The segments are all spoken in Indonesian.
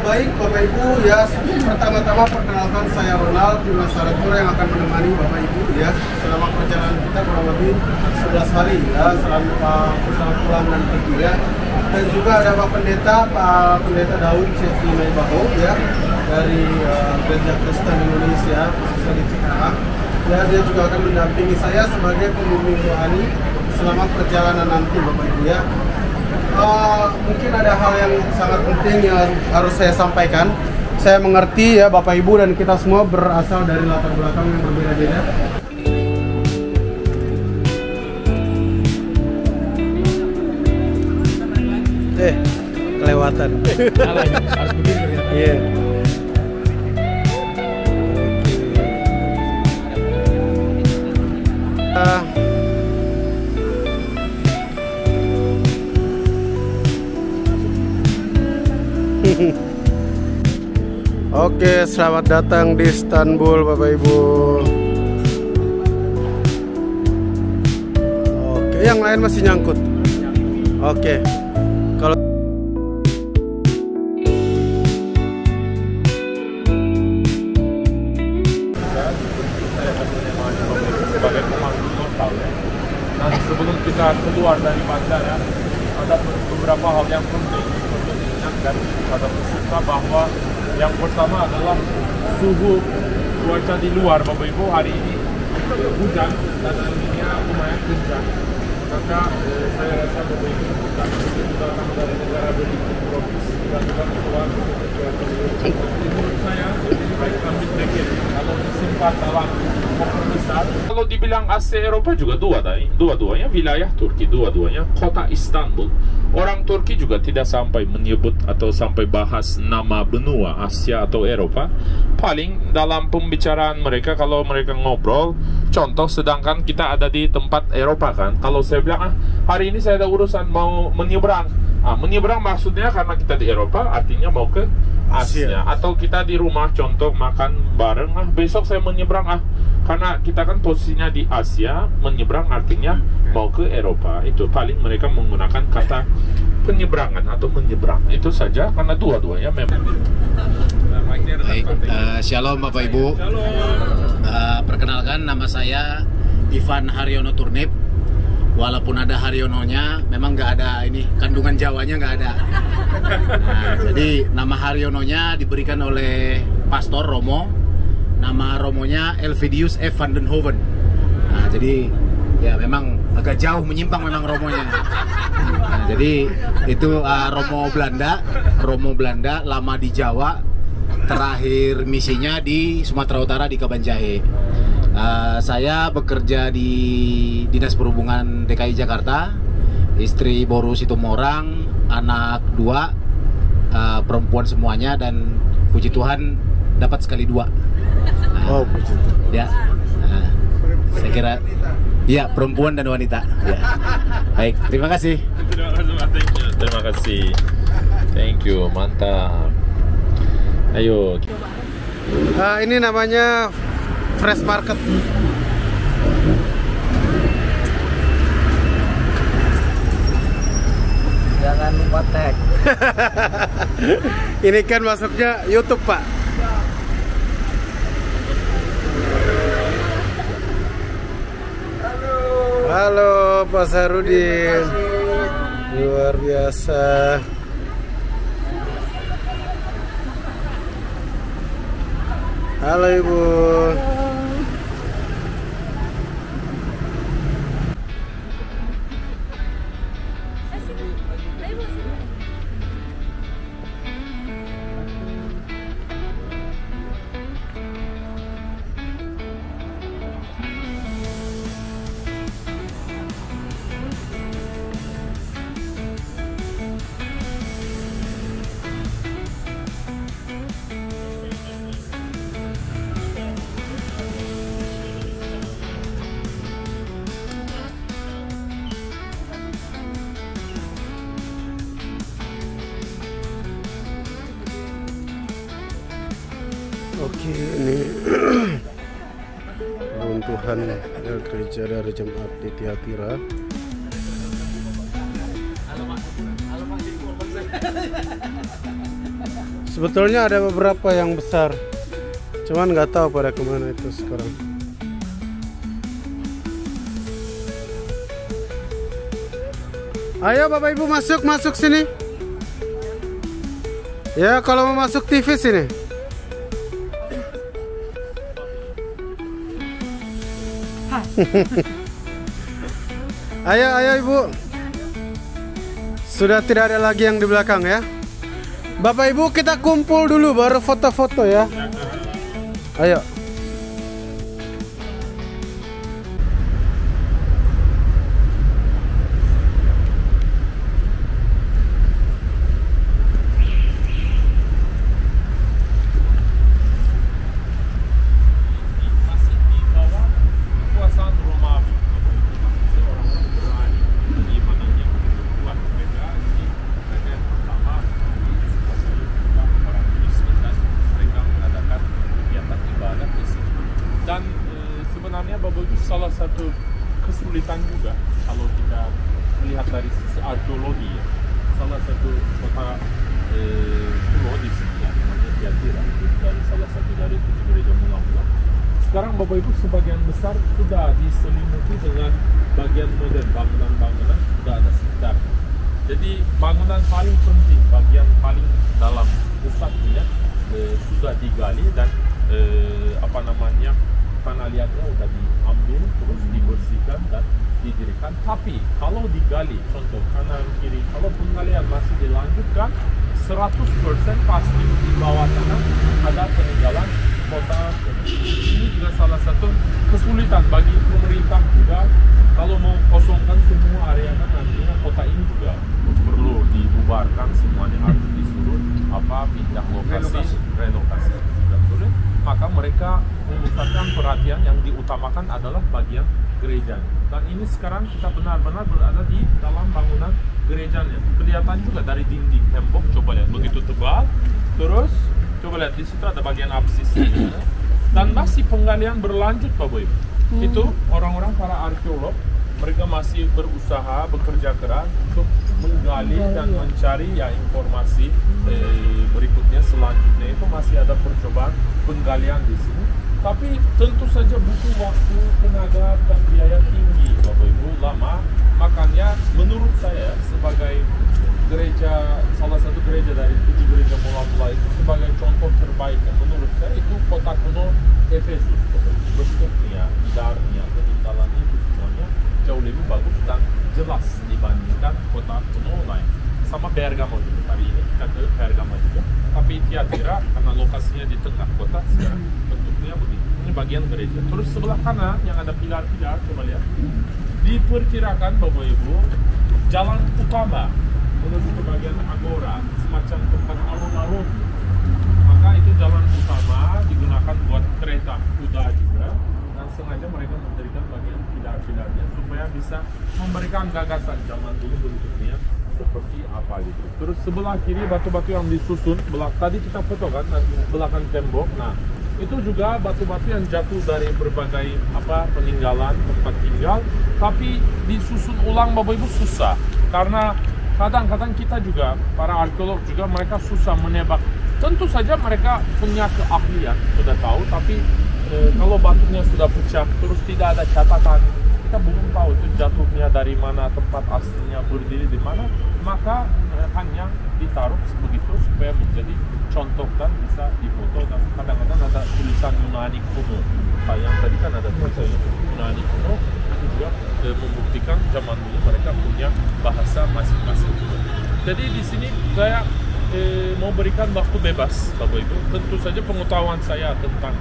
Baik Bapak Ibu ya, pertama-tama perkenalkan saya Ronald, tim Nasaratur yang akan menemani Bapak Ibu ya selama perjalanan kita kurang lebih 11 hari ya, selama pulang dan pergi ya. Dan juga ada Pak Pendeta Daud Cefi Maibaho ya dari Gereja Kristen Indonesia khususnya di Cikarang. Ya, dia juga akan mendampingi saya sebagai pembimbing rohani selama perjalanan nanti Bapak Ibu ya. Mungkin ada hal yang sangat penting yang harus saya sampaikan. Saya mengerti ya Bapak Ibu dan kita semua berasal dari latar belakang yang berbeda-beda. Kelewatan. Salah ya, harus begini ternyata. Iya. Oke, selamat datang di Istanbul Bapak Ibu. Oke, yang lain masih nyangkut. Oke. Kalau sebagai pemandu lokal ya. Nah, sebelum kita keluar dari bandara, ada beberapa hal yang penting untuk diingatkan pada peserta bahwa yang pertama adalah suhu cuaca di luar Bapak Ibu hari ini hujan dan anginnya lumayan kencang. Maka saya rasa Bapak Ibu kita akan dari negara berikut tropis tiba-tiba keluar cuaca buruk. Menurut saya lebih baik ambil jaket kalau disimpan dalam koper besar. Kalau dibilang Asia Eropa juga dua-duanya wilayah Turki, dua-duanya kota Istanbul. Orang Turki juga tidak sampai menyebut atau sampai bahas nama benua Asia atau Eropa. Paling dalam pembicaraan mereka kalau mereka ngobrol, contoh sedangkan kita ada di tempat Eropa kan. Kalau saya bilang hari ini saya ada urusan mau menyeberang. Menyeberang maksudnya karena kita di Eropa artinya mau ke Asia. Atau kita di rumah contoh makan bareng, besok saya menyeberang karena kita kan posisinya di Asia, menyeberang artinya mau ke Eropa. Itu paling mereka menggunakan kata penyeberangan atau menyeberang. Itu saja karena dua-duanya memang. Baik, shalom Bapak Ibu. Perkenalkan nama saya Ivan Haryono Turnip. Walaupun ada Haryononya, memang nggak ada ini kandungan Jawanya nggak ada. Nah, jadi nama Haryononya diberikan oleh Pastor Romo. Nama Romonya Elvidius F. van den Hoven. Nah, jadi ya memang agak jauh menyimpang memang Romonya. Nah, jadi itu Romo Belanda, lama di Jawa, terakhir misinya di Sumatera Utara di Kabanjahe. Saya bekerja di Dinas Perhubungan DKI Jakarta. Istri Boru Situmorang, anak 2, perempuan semuanya, dan puji Tuhan dapat sekali 2. Oh, puji Tuhan. Ya, saya kira ya perempuan dan wanita. Ya. Baik, terima kasih. Terima kasih. Thank you, mantap. Ayo. Ini namanya Fresh Market. Jangan lupa tag. Ini kan masuknya YouTube Pak. Halo Pak Sarudin. Luar biasa. Halo Ibu. Oke, ini runtuhan gereja dari Jemaat di Tiatira. Sebetulnya ada beberapa yang besar, cuman nggak tahu pada kemana itu sekarang. Ayo Bapak Ibu masuk sini. Ya kalau mau masuk TV sini. Ayo Ibu. Sudah tidak ada lagi yang di belakang ya. Bapak Ibu kita kumpul dulu baru foto-foto ya. Ayo. Salah satu kesulitan juga kalau kita lihat dari sisi arkeologi ya. Salah satu kota pulau di sini ya, namanya Tiatira, dari salah satu dari 7 gereja mula-mula. Sekarang Bapak Ibu sebagian besar sudah diselimuti dengan bagian modern, bangunan-bangunan sudah ada sekitar. Jadi bangunan paling penting, bagian paling dalam pusatnya sudah digali dan tanah liatnya sudah diambil terus dibersihkan dan didirikan. Tapi kalau digali, contoh kanan kiri, kalau penggalian masih dilanjutkan 100% pasti di bawah tanah ada peninggalan kota. Ini juga salah satu kesulitan bagi pemerintah juga kalau mau kosongkan semua area kan nantinya kota ini juga perlu dibubarkan, semuanya harus disuruh pindah lokasi, relokasi. Maka mereka memusatkan perhatian yang diutamakan adalah bagian gerejanya. Dan ini sekarang kita benar-benar berada di dalam bangunan gerejanya. Kelihatan juga dari dinding tembok, coba lihat begitu tebal. Terus coba lihat di situ ada bagian apsis. Dan masih penggalian berlanjut Bapak Ibu. Itu orang-orang para arkeolog, mereka masih berusaha, bekerja keras untuk menggali dan mencari ya informasi berikutnya. Selanjutnya itu masih ada percobaan penggalian di sini, tapi tentu saja butuh waktu, tenaga dan biaya tinggi Bapak Ibu, lama. Makanya menurut saya sebagai gereja, salah satu gereja dari 7 gereja mula-mula itu sebagai contoh terbaik menurut saya itu kota kuno Efesus. Bentuknya, hidarnya, peninggalannya itu semuanya jauh lebih bagus dan jelas dibandingkan kota kuno lain. Sama Bergamo juga, hari ini kita ke Bergamo juga, tapi Tiatira karena lokasinya di tengah kota sekarang bentuknya begitu. Ini bagian gereja. Terus sebelah kanan yang ada pilar-pilar, coba lihat. Diperkirakan Bapak Ibu jalan utama menuju ke bagian agora, semacam tempat alun-alun. Maka itu jalan utama digunakan buat kereta kuda juga, dan sengaja mereka mendirikan bagian pilar-pilarnya supaya bisa memberikan gagasan zaman dulu bentuknya seperti apa gitu. Terus sebelah kiri batu-batu yang disusun, tadi kita foto kan belakang tembok. Nah, itu juga batu-batu yang jatuh dari berbagai peninggalan tempat tinggal, tapi disusun ulang Bapak Ibu susah karena kadang-kadang kita juga para arkeolog juga mereka susah menebak. Tentu saja mereka punya keahlian, sudah tahu, tapi kalau batunya sudah pecah terus tidak ada catatan, kita belum tahu itu jatuhnya dari mana, tempat aslinya berdiri di mana, maka hanya ditaruh begitu supaya menjadi contoh dan bisa difoto. Dan kadang-kadang ada tulisan Yunani kuno, yang tadi kan ada tulisan Yunani kuno, itu juga membuktikan zaman dulu mereka punya bahasa masing-masing. Jadi di sini saya mau berikan waktu bebas Bapak Ibu, tentu saja pengetahuan saya tentang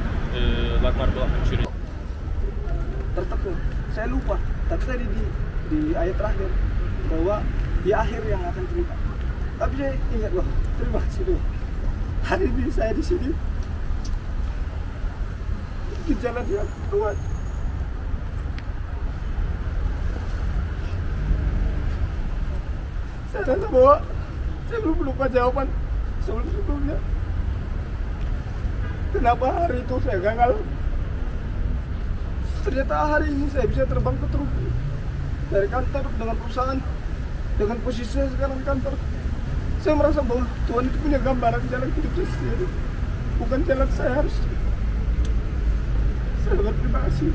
latar belakang cerita. Tertekan, saya lupa, tapi tadi di ayat terakhir bahwa di akhir yang akan cerita. Tapi saya ingat loh, terima kasih loh. Hari ini saya di sini, gejala dia kuat. Saya rasa bahwa saya belum lupa jawaban sebelumnya. Kenapa hari itu saya gagal? Ternyata hari ini saya bisa terbang ke Turki dari kantor dengan perusahaan, dengan posisi saya sekarang di kantor. Saya merasa bahwa Tuhan itu punya gambaran jalan hidup saya sendiri, bukan jalan saya harus. Saya berterima kasih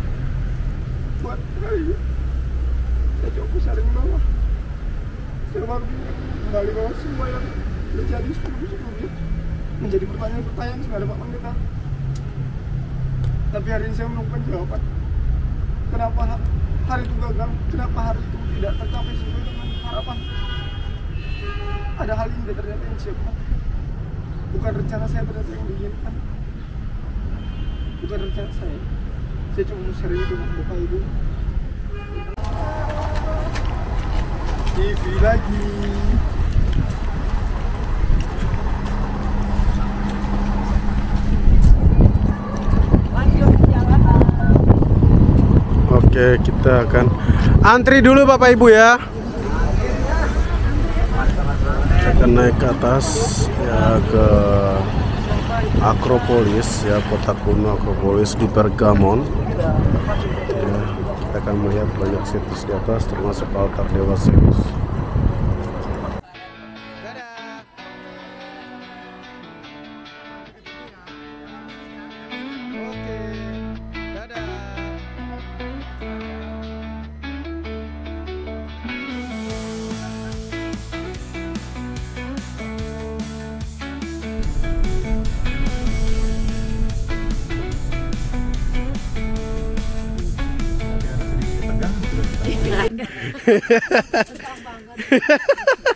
buat hari ini. Saya coba saling bawah. Saya kembali bahwa semua yang terjadi sebelum-sebelumnya menjadi pertanyaan-pertanyaan segala Pak kita. Tapi hari ini saya menemukan jawaban. Kenapa hari itu gagal? Kenapa hari itu tidak tercapai sesuai dengan harapan? Ada hal ini ternyata yang siapkan. Bukan rencana saya ternyata yang diinginkan. Bukan rencana saya. Saya cuma mau share itu Bapak Ibu. TV lagi. Oke, kita akan antri dulu Bapak Ibu ya. Kita akan naik ke atas ya, ke Akropolis ya, kota kuno Akropolis di Pergamon ya. Kita akan melihat banyak situs di atas termasuk altar Dewa Zeus.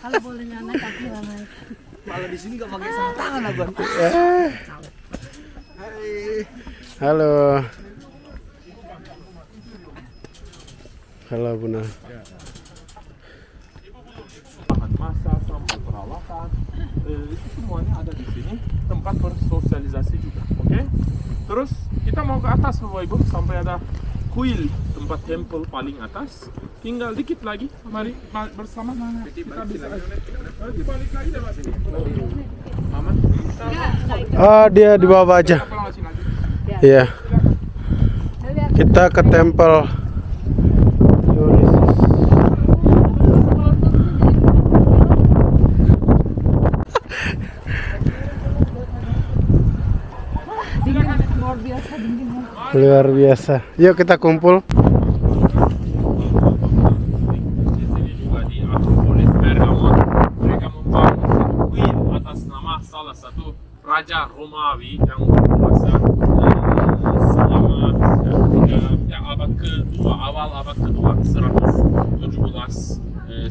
Kalau boleh naik kaki naik. Malah di sini nggak pakai sarung tangan abang. Halo. Halo Bunda. Masa sampai perawatan itu semuanya ada di sini, tempat bersosialisasi juga, oke? Terus kita mau ke atas Bapak Ibu sampai ada kuil, tempat tempel paling atas. Tinggal dikit lagi, mari bersama kita bisa balik lagi deh Mas. Aman? Oh, dia di bawah aja. Iya. Kita ke tempel Dionysus. Luar biasa. Yuk kita kumpul. Di sini juga di Akropolis Pergamon mereka membangun kuil atas nama salah satu raja Romawi yang berkuasa selama abad kedua, awal abad kedua 117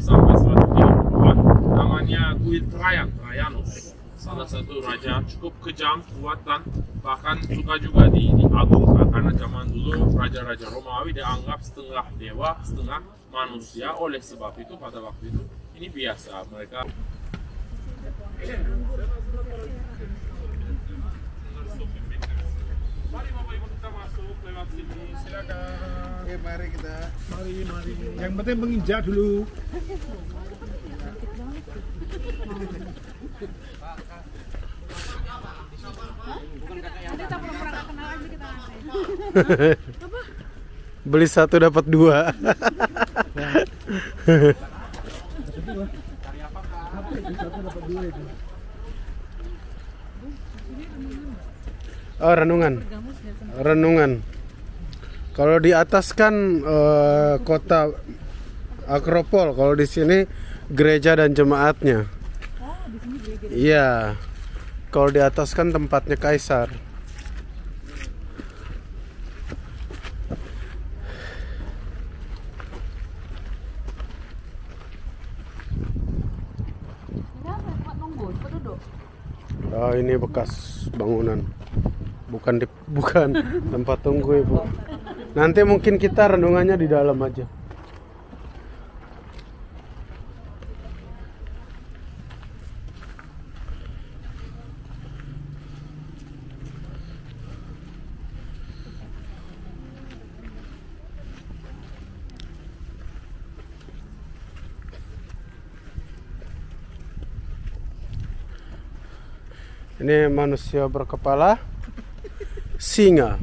sampai 130-an. Namanya kuil Trajanus. Salah satu raja cukup kejam, kuat dan bahkan suka juga diagungkan karena zaman dulu raja-raja Romawi dianggap setengah dewa, setengah manusia. Oleh sebab itu pada waktu itu ini biasa mereka. Mari Bapak Ibu kita masuk lewat sini, silakan. Oke, mari kita. Mari. Yang penting menginjak dulu. Beli satu dapat dua. Oh, renungan. Kalau di atas kan kota Akropol, kalau di sini gereja dan jemaatnya. Iya. Kalau di atas kan tempatnya kaisar. Oh, ini bekas bangunan. Bukan tempat tunggu, Ibu. Nanti mungkin kita renungannya di dalam aja. Ini manusia berkepala singa.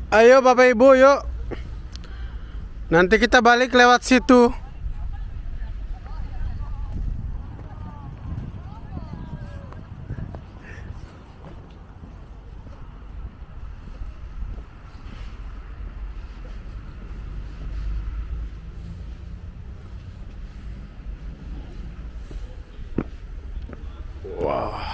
Ayo Bapak Ibu, yuk. Nanti kita balik lewat situ. Wah.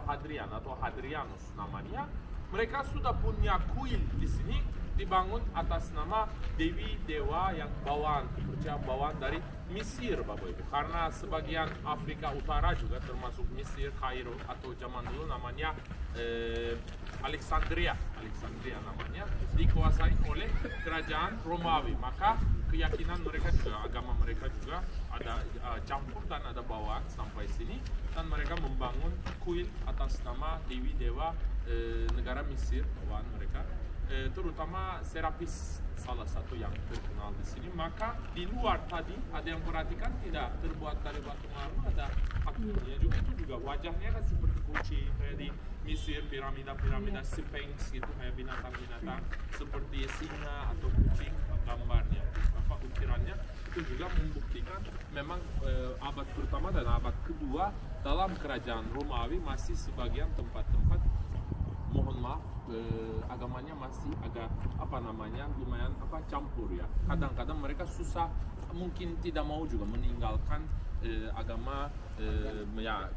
Hadrian atau Hadrianus namanya, mereka sudah punya kuil di sini dibangun atas nama dewi dewa yang bawaan, kepercayaan bawaan dari Mesir, Bapak Ibu. Karena sebagian Afrika Utara juga termasuk Mesir, Kairo atau zaman dulu namanya Alexandria namanya, dikuasai oleh kerajaan Romawi. Maka keyakinan mereka juga, agama mereka juga ada campur dan ada bawaan sampai sini, dan mereka membangun kuil atas nama dewi dewa negara Mesir bawaan mereka, terutama Serapis salah satu yang terkenal di sini. Maka di luar tadi ada yang perhatikan tidak terbuat dari batu marmer, ada pakunya juga, itu juga wajahnya kan seperti kucing kayak di Mesir, piramida Sphinx gitu, kayak binatang-binatang seperti singa atau kucing, gambarnya ukirannya itu juga membuktikan memang abad pertama dan abad kedua dalam kerajaan Romawi masih sebagian tempat-tempat, mohon maaf, agamanya masih agak lumayan campur ya. Kadang-kadang mereka susah, mungkin tidak mau juga meninggalkan agama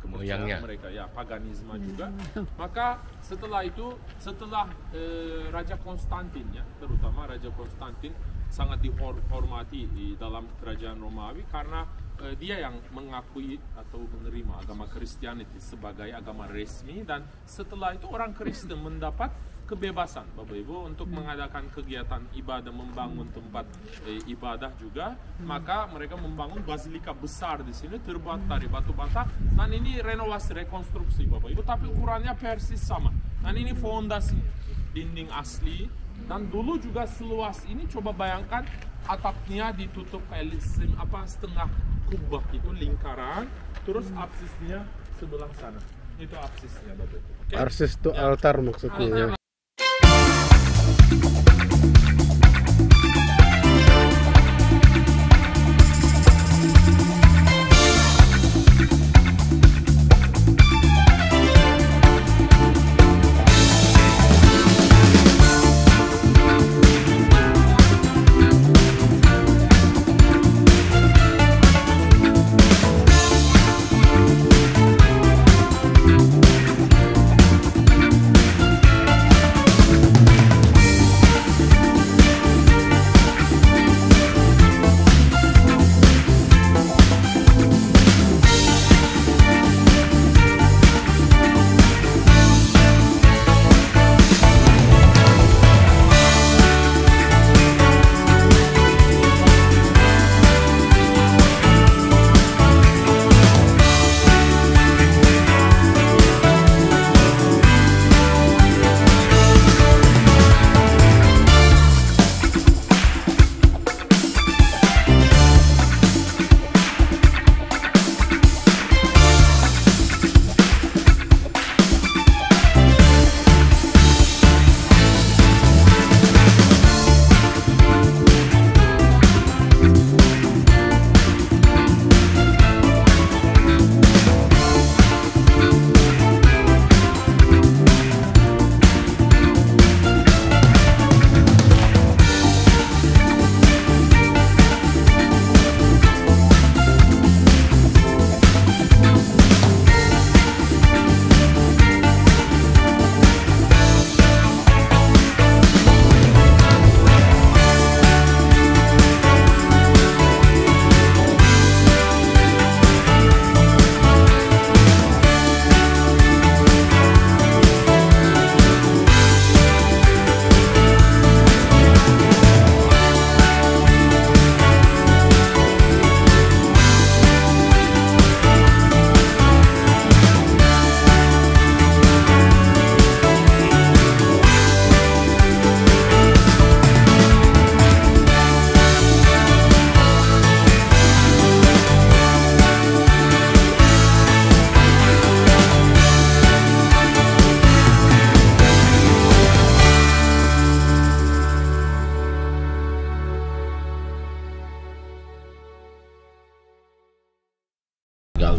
kepercayaan mereka ya, paganisme juga. Maka setelah itu, setelah Raja Konstantin ya, terutama Raja Konstantin sangat dihormati di dalam kerajaan Romawi karena dia yang mengakui atau menerima agama Kristianiti sebagai agama resmi, dan setelah itu orang Kristen mendapat kebebasan, Bapak Ibu, untuk mengadakan kegiatan ibadah, membangun tempat ibadah juga. Maka mereka membangun basilika besar di sini terbuat dari batu bata, dan ini renovasi, rekonstruksi, Bapak Ibu, tapi ukurannya persis sama. Dan ini fondasi, dinding asli, dan dulu juga seluas ini. Coba bayangkan atapnya ditutup kayak setengah kubah itu, lingkaran, terus apsisnya sebelah sana. Itu apsisnya, Bapak Ibu. Okay? Apsis itu altar maksudnya.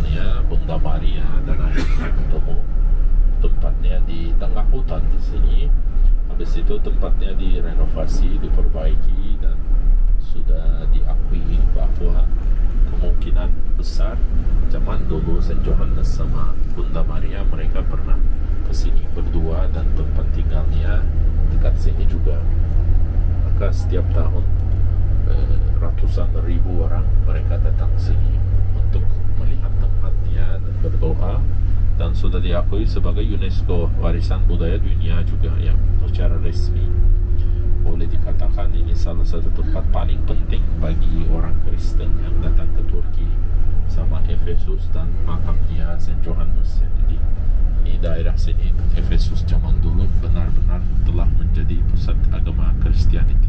tinggalnya Bunda Maria, dan akhirnya ketemu tempatnya di tengah hutan di sini. Habis itu tempatnya direnovasi, diperbaiki, dan sudah diakui bahwa kemungkinan besar zaman dulu Saint Johannes sama Bunda Maria mereka pernah kesini berdua, dan tempat tinggalnya dekat sini juga. Maka setiap tahun ratusan ribu orang mereka datang sini untuk melihat tempatnya dan berdoa, dan sudah diakui sebagai UNESCO warisan budaya dunia juga ya, secara resmi. Boleh dikatakan ini salah satu tempat paling penting bagi orang Kristen yang datang ke Turki, sama Efesus dan makamnya Saint Johannes. Jadi ini daerah sini, Efesus zaman dulu benar-benar telah menjadi pusat agama Kristiani.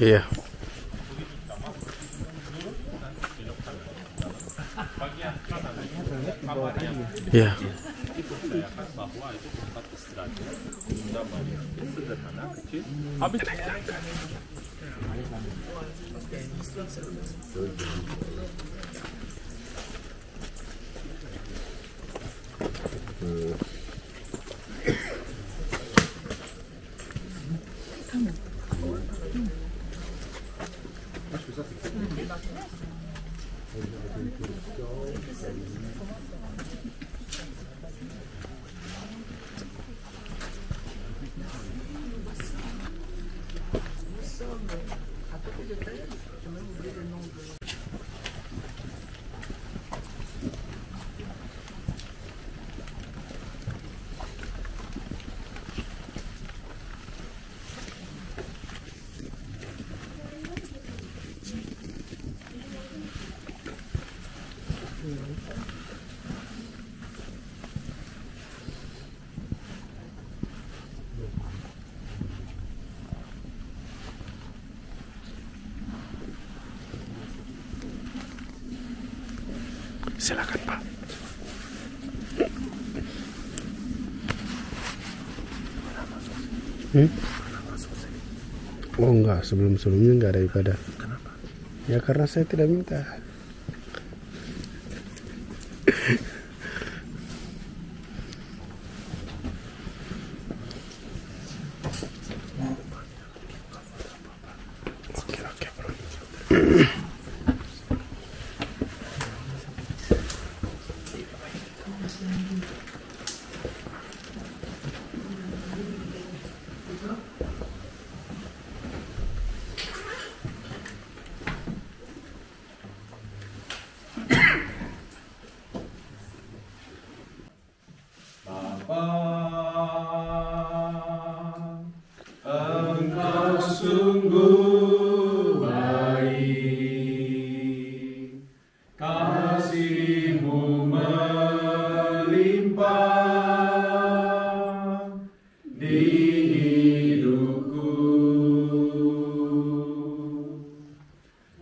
Iya. Iya. Bahwa itu tempat istirahat Bunda Maria, sederhana, kecil. Habis Silakan Pak. Oh enggak, sebelum-sebelumnya enggak ada ibadah. Kenapa? Ya karena saya tidak minta. Oke bro. sungguh baik, kasih-Mu melimpah di hidupku.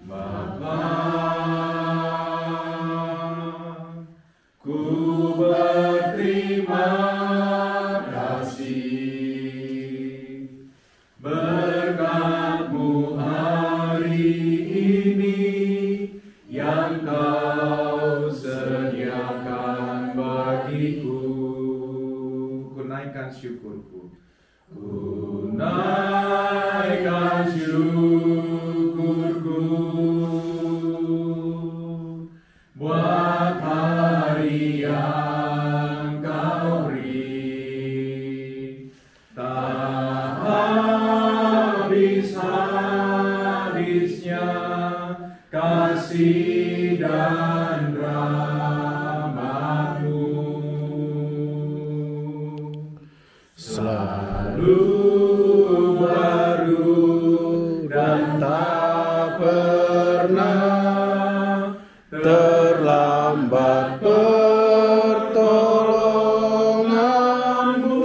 Bapa, ku berterima kasih berkat-Mu hari ini yang Kau sediakan bagiku. Ku naikkan syukurku, ku naikkan syukurku buat hari yang Kau beri. Tak habis-habisnya kasih dan rahmat-Mu, selalu baru dan tak pernah terlambat pertolongan-Mu,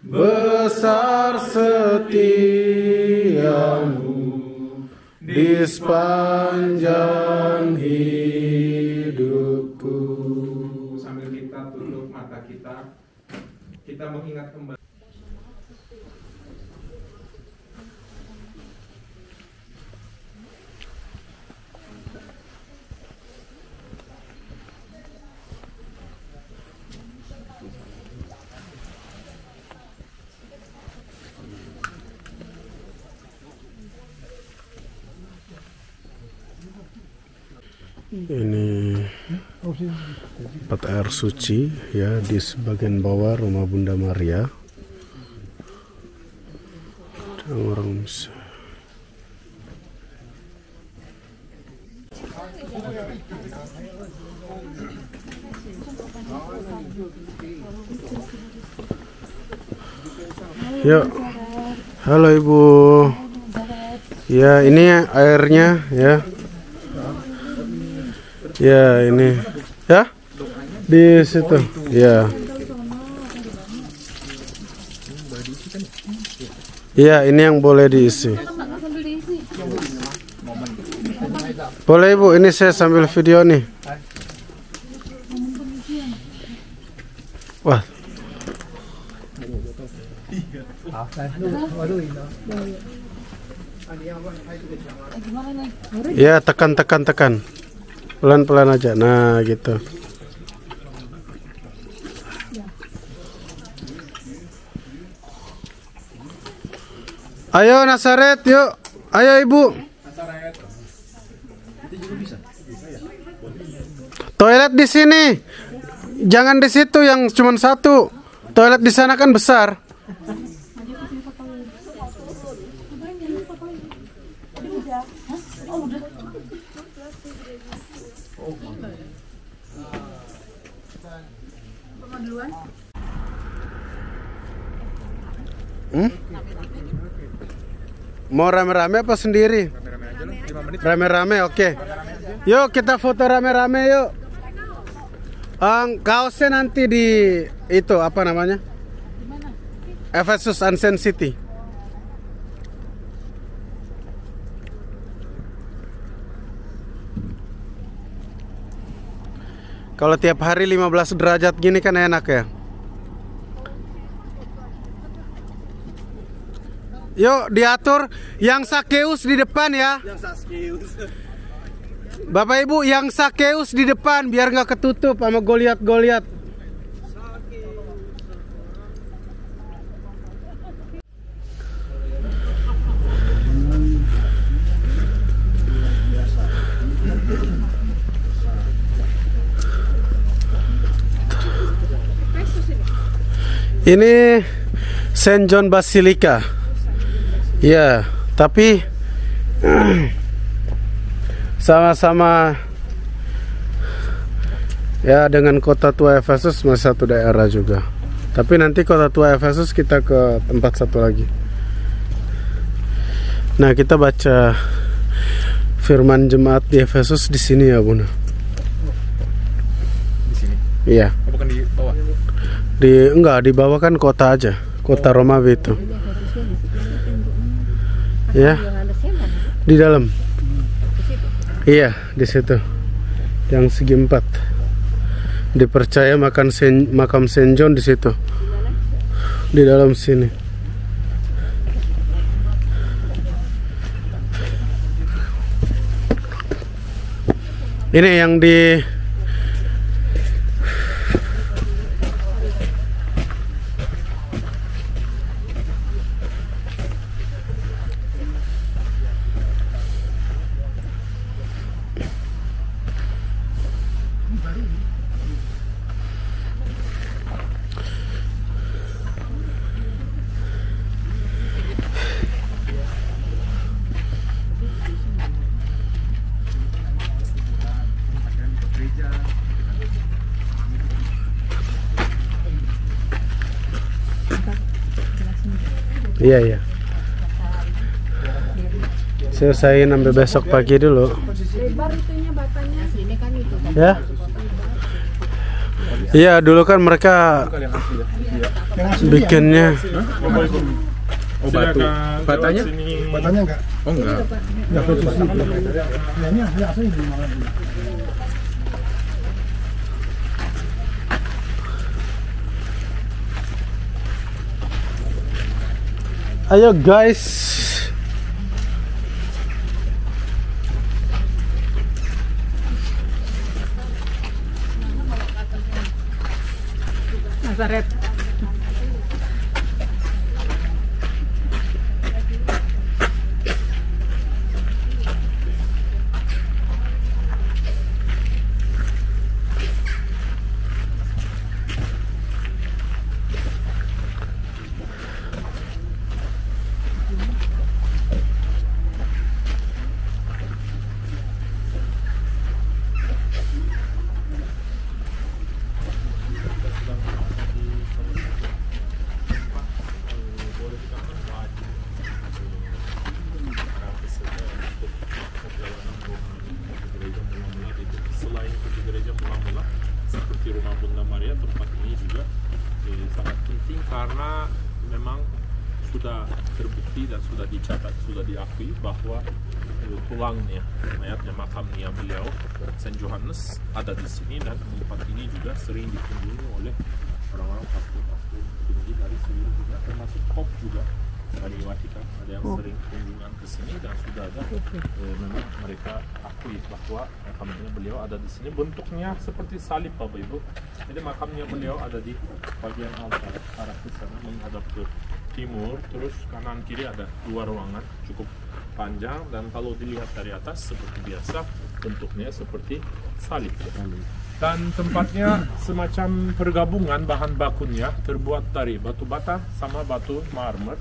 besar setia-Mu di sepanjang hidupku. Sambil kita tutup mata kita mengingat kembali. Ini tempat air suci ya di sebagian bawah rumah Bunda Maria. Ada orang bisa. Yuk, halo Ibu. Ya, ini airnya ya. Ya, ini ya di situ ya. Ya, ini yang boleh diisi. Boleh Ibu, ini saya sambil video nih. Wah. Ya, tekan. Pelan-pelan aja. Nah, gitu. Ayo Nasaret, yuk. Ayo Ibu. Toilet di sini. Jangan di situ yang cuma satu. Toilet di sana kan besar. Mau rame-rame apa sendiri? Rame-rame, oke. Yuk kita foto rame-rame yuk. Kaosnya nanti di itu apa namanya? Ephesus Ancient City. Kalau tiap hari 15 derajat gini kan enak ya. Yuk diatur yang Sakeus di depan ya. Bapak Ibu yang Sakeus di depan biar nggak ketutup sama Goliat. Ini Saint John Basilica. Ya, tapi sama-sama ya dengan kota tua Efesus masih satu daerah juga. Tapi nanti kota tua Efesus kita ke tempat satu lagi. Nah, kita baca firman jemaat di Efesus di sini ya, Bunda. Di sini. Iya. Bukan di bawah. Enggak, di bawah kan kota aja. Kota Romawi itu. Ya. Di dalam. Iya, di situ. Yang segi 4. Dipercaya makam Saint John di situ. Di dalam sini. Ini yang di Iya. Selesaiin sampai besok pagi dulu. Ya. Iya, dulu kan mereka bikinnya. Oh, batu. Batanya? Batanya enggak? Oh, enggak. Enggak fokus itu. Ini asli di mana? Ayo guys. Nazaret. Karena memang sudah terbukti dan sudah dicatat, sudah diakui bahwa tulangnya, mayatnya, makamnya beliau Saint Johannes ada di sini, dan tempat ini juga sering dikunjungi oleh orang-orang pastor-pastor tinggi dari seluruh dunia, termasuk Pope juga dari Vatikan ada yang sering kunjungan ke sini, dan sudah ada memang mereka akui bahwa makamnya beliau ada di sini. Bentuknya seperti salib, Bapak Ibu. Jadi makamnya beliau ada di bagian altar arah ke sana menghadap ke timur, terus kanan kiri ada 2 ruangan cukup panjang, dan kalau dilihat dari atas seperti biasa bentuknya seperti salib. Dan tempatnya semacam pergabungan bahan bakunya terbuat dari batu bata sama batu marmer.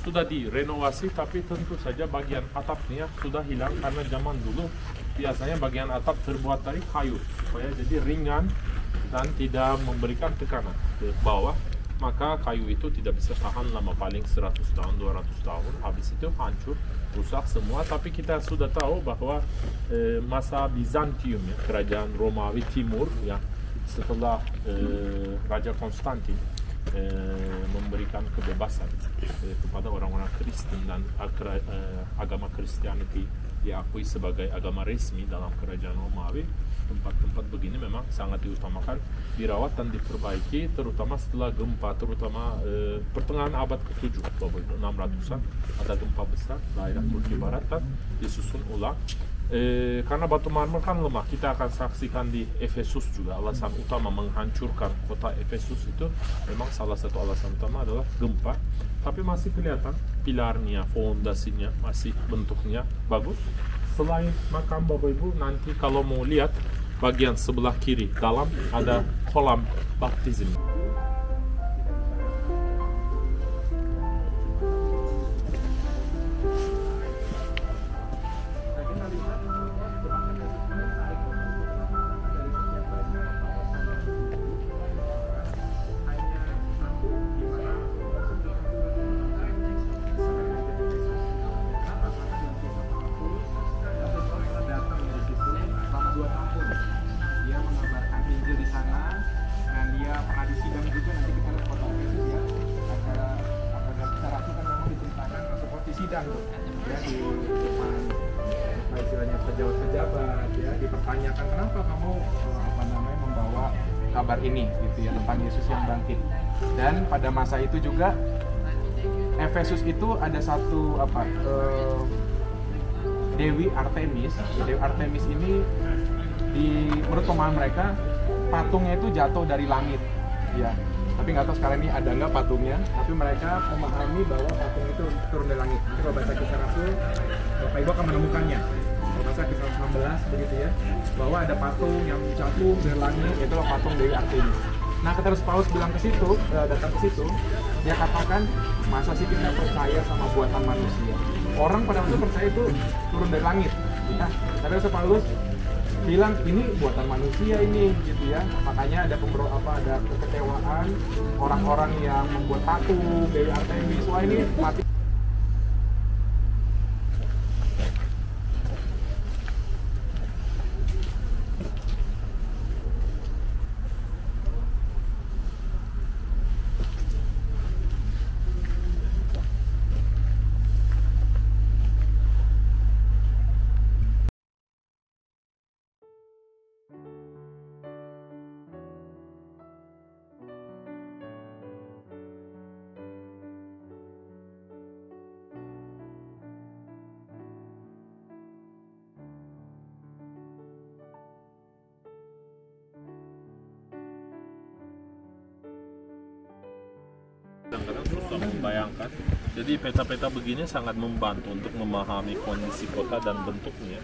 Sudah direnovasi, tapi tentu saja bagian atapnya sudah hilang karena zaman dulu biasanya bagian atap terbuat dari kayu supaya jadi ringan dan tidak memberikan tekanan ke bawah. Maka kayu itu tidak bisa tahan lama, paling 100 tahun, 200 tahun, habis itu hancur, rusak semua. Tapi kita sudah tahu bahwa masa Bizantium, ya, kerajaan Romawi Timur, ya, setelah Raja Konstantin memberikan kebebasan kepada orang-orang Kristen, dan agama Kristianiti diakui sebagai agama resmi dalam kerajaan Romawi. Tempat-tempat begini memang sangat diutamakan, dirawat dan diperbaiki, terutama setelah gempa, terutama pertengahan abad ke-7, 600-an ada gempa besar daerah Turki Barat dan disusun ulang. Karena batu marmer kan lemah, kita akan saksikan di Efesus juga alasan utama menghancurkan kota Efesus itu memang salah satu alasan utama adalah gempa. Tapi masih kelihatan pilarnya, fondasinya masih bentuknya bagus. Selain makam, Bapak Ibu, nanti kalau mau lihat bagian sebelah kiri dalam ada kolam baptism. ya di depan istilahnya pejabat-pejabat ya, dipertanyakan kenapa kamu membawa kabar ini gitu ya tentang Yesus yang bangkit. Dan pada masa itu juga Efesus itu ada satu Dewi Artemis. Dewi Artemis ini menurut pemahaman mereka patungnya itu jatuh dari langit ya. Tapi nggak tahu sekarang ini ada nggak patungnya, tapi mereka memahami bahwa patung itu turun dari langit. Nanti kalau baca Kisah Rasul, Bapak Ibu akan menemukannya. Kalau baca Kisah 16 begitu ya, bahwa ada patung yang jatuh dari langit, itu patung Dewi Artemis. Nah, ketika Paulus bilang ke situ, datang ke situ, dia katakan, masa sih kita percaya sama buatan manusia? Orang pada waktu itu percaya itu turun dari langit. Ya. Tapi Paulus bilang ini buatan manusia ini gitu ya. Makanya ada ada kekecewaan orang-orang yang membuat patung Dewi Artemis. Wah, ini mati. Kadang-kadang susah membayangkan. Jadi peta-peta begini sangat membantu untuk memahami kondisi kota dan bentuknya.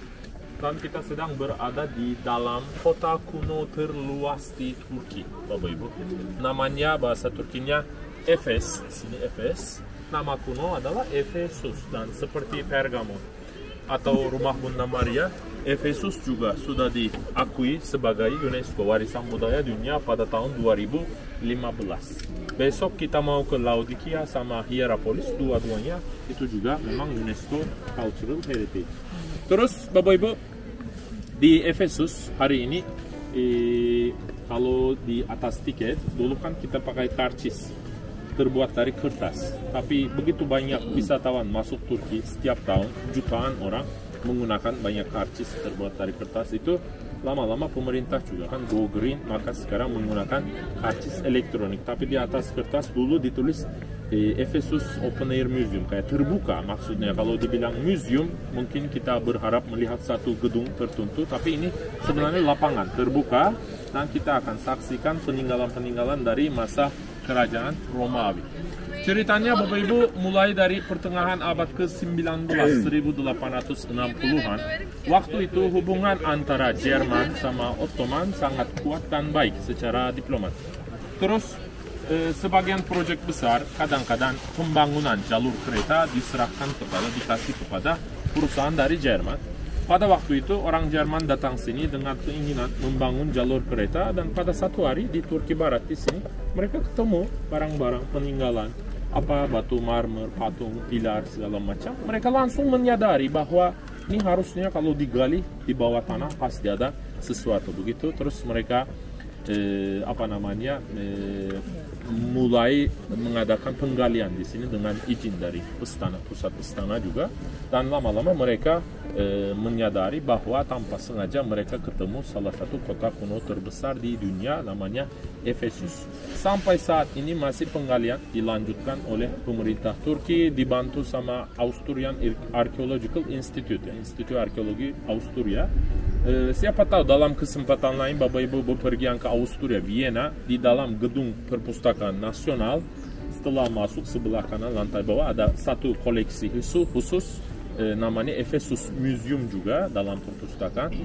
Dan kita sedang berada di dalam kota kuno terluas di Turki, Bapak Ibu. Namanya bahasa Turkinya Efes. Sini Efes. Nama kuno adalah Efesus, dan seperti Pergamon atau rumah Bunda Maria, Efesus juga sudah diakui sebagai UNESCO Warisan Budaya Dunia pada tahun 2015. Besok kita mau ke Laodikia sama Hierapolis, dua-duanya itu juga memang UNESCO Cultural Heritage. Terus Bapak Ibu, di Efesus hari ini kalau di atas tiket, dulu kan kita pakai karcis terbuat dari kertas. Tapi begitu banyak wisatawan masuk Turki setiap tahun, jutaan orang menggunakan banyak karcis terbuat dari kertas. Itu lama-lama pemerintah juga kan go green, maka sekarang menggunakan karcis elektronik. Tapi di atas kertas dulu ditulis Efesus Open Air Museum, kayak terbuka. Maksudnya kalau dibilang museum mungkin kita berharap melihat satu gedung tertentu, tapi ini sebenarnya lapangan terbuka, dan kita akan saksikan peninggalan-peninggalan dari masa kerajaan Romawi. Ceritanya Bapak Ibu mulai dari pertengahan abad ke-19, 1860-an. Waktu itu hubungan antara Jerman sama Ottoman sangat kuat dan baik secara diplomat. Terus sebagian proyek besar, kadang-kadang pembangunan jalur kereta dikasih kepada perusahaan dari Jerman. Pada waktu itu orang Jerman datang sini dengan keinginan membangun jalur kereta, dan pada satu hari di Turki Barat di sini mereka ketemu barang-barang peninggalan, batu marmer, patung, pilar, segala macam. Mereka langsung menyadari bahwa ini harusnya kalau digali di bawah tanah pasti ada sesuatu begitu. Terus mereka mulai mengadakan penggalian di sini dengan izin dari pusat istana juga, dan lama-lama mereka menyadari bahwa tanpa sengaja mereka ketemu salah satu kota kuno terbesar di dunia, namanya Efesus. Sampai saat ini masih penggalian dilanjutkan oleh pemerintah Turki dibantu sama Austrian Archaeological Institute, Institut Arkeologi Austria. Siapa tahu dalam kesempatan lain Bapak Ibu bepergian ke Austria, Vienna, di dalam gedung perpustakaan nasional, setelah masuk sebelah kanan lantai bawah ada satu koleksi khusus namanya Efesus Museum juga dalam perpustakaan.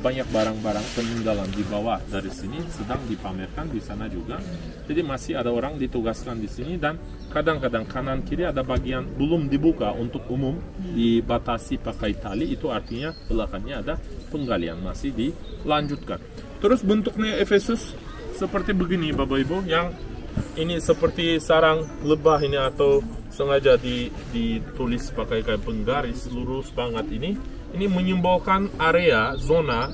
Banyak barang-barang peninggalan di bawah dari sini sedang dipamerkan di sana juga. Jadi masih ada orang ditugaskan di sini, dan kadang-kadang kanan kiri ada bagian belum dibuka untuk umum, dibatasi pakai tali. Itu artinya belakangnya ada penggalian masih dilanjutkan. Terus bentuknya Efesus seperti begini Bapak Ibu, yang ini seperti sarang lebah ini, atau sengaja ditulis pakai kayak penggaris lurus banget ini menyimbolkan area zona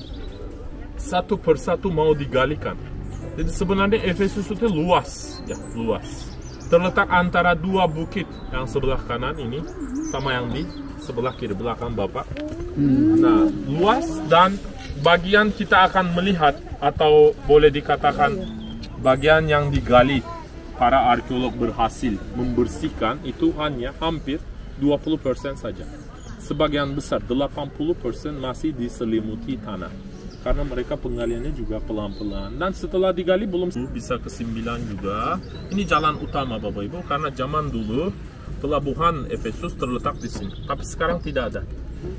satu persatu mau digalikan. Jadi sebenarnya Efesus itu luas ya, luas. terletak antara dua bukit yang sebelah kanan ini sama yang di sebelah kiri belakang Bapak. Nah, luas dan bagian kita akan melihat atau boleh dikatakan bagian yang digali para arkeolog berhasil membersihkan itu hanya hampir 20% saja. Sebagian besar 80% masih diselimuti tanah. Karena mereka penggaliannya juga pelan-pelan. Dan setelah digali belum bisa ke 9 juga. Ini jalan utama Bapak Ibu, karena zaman dulu pelabuhan Efesus terletak di sini. Tapi sekarang tidak ada.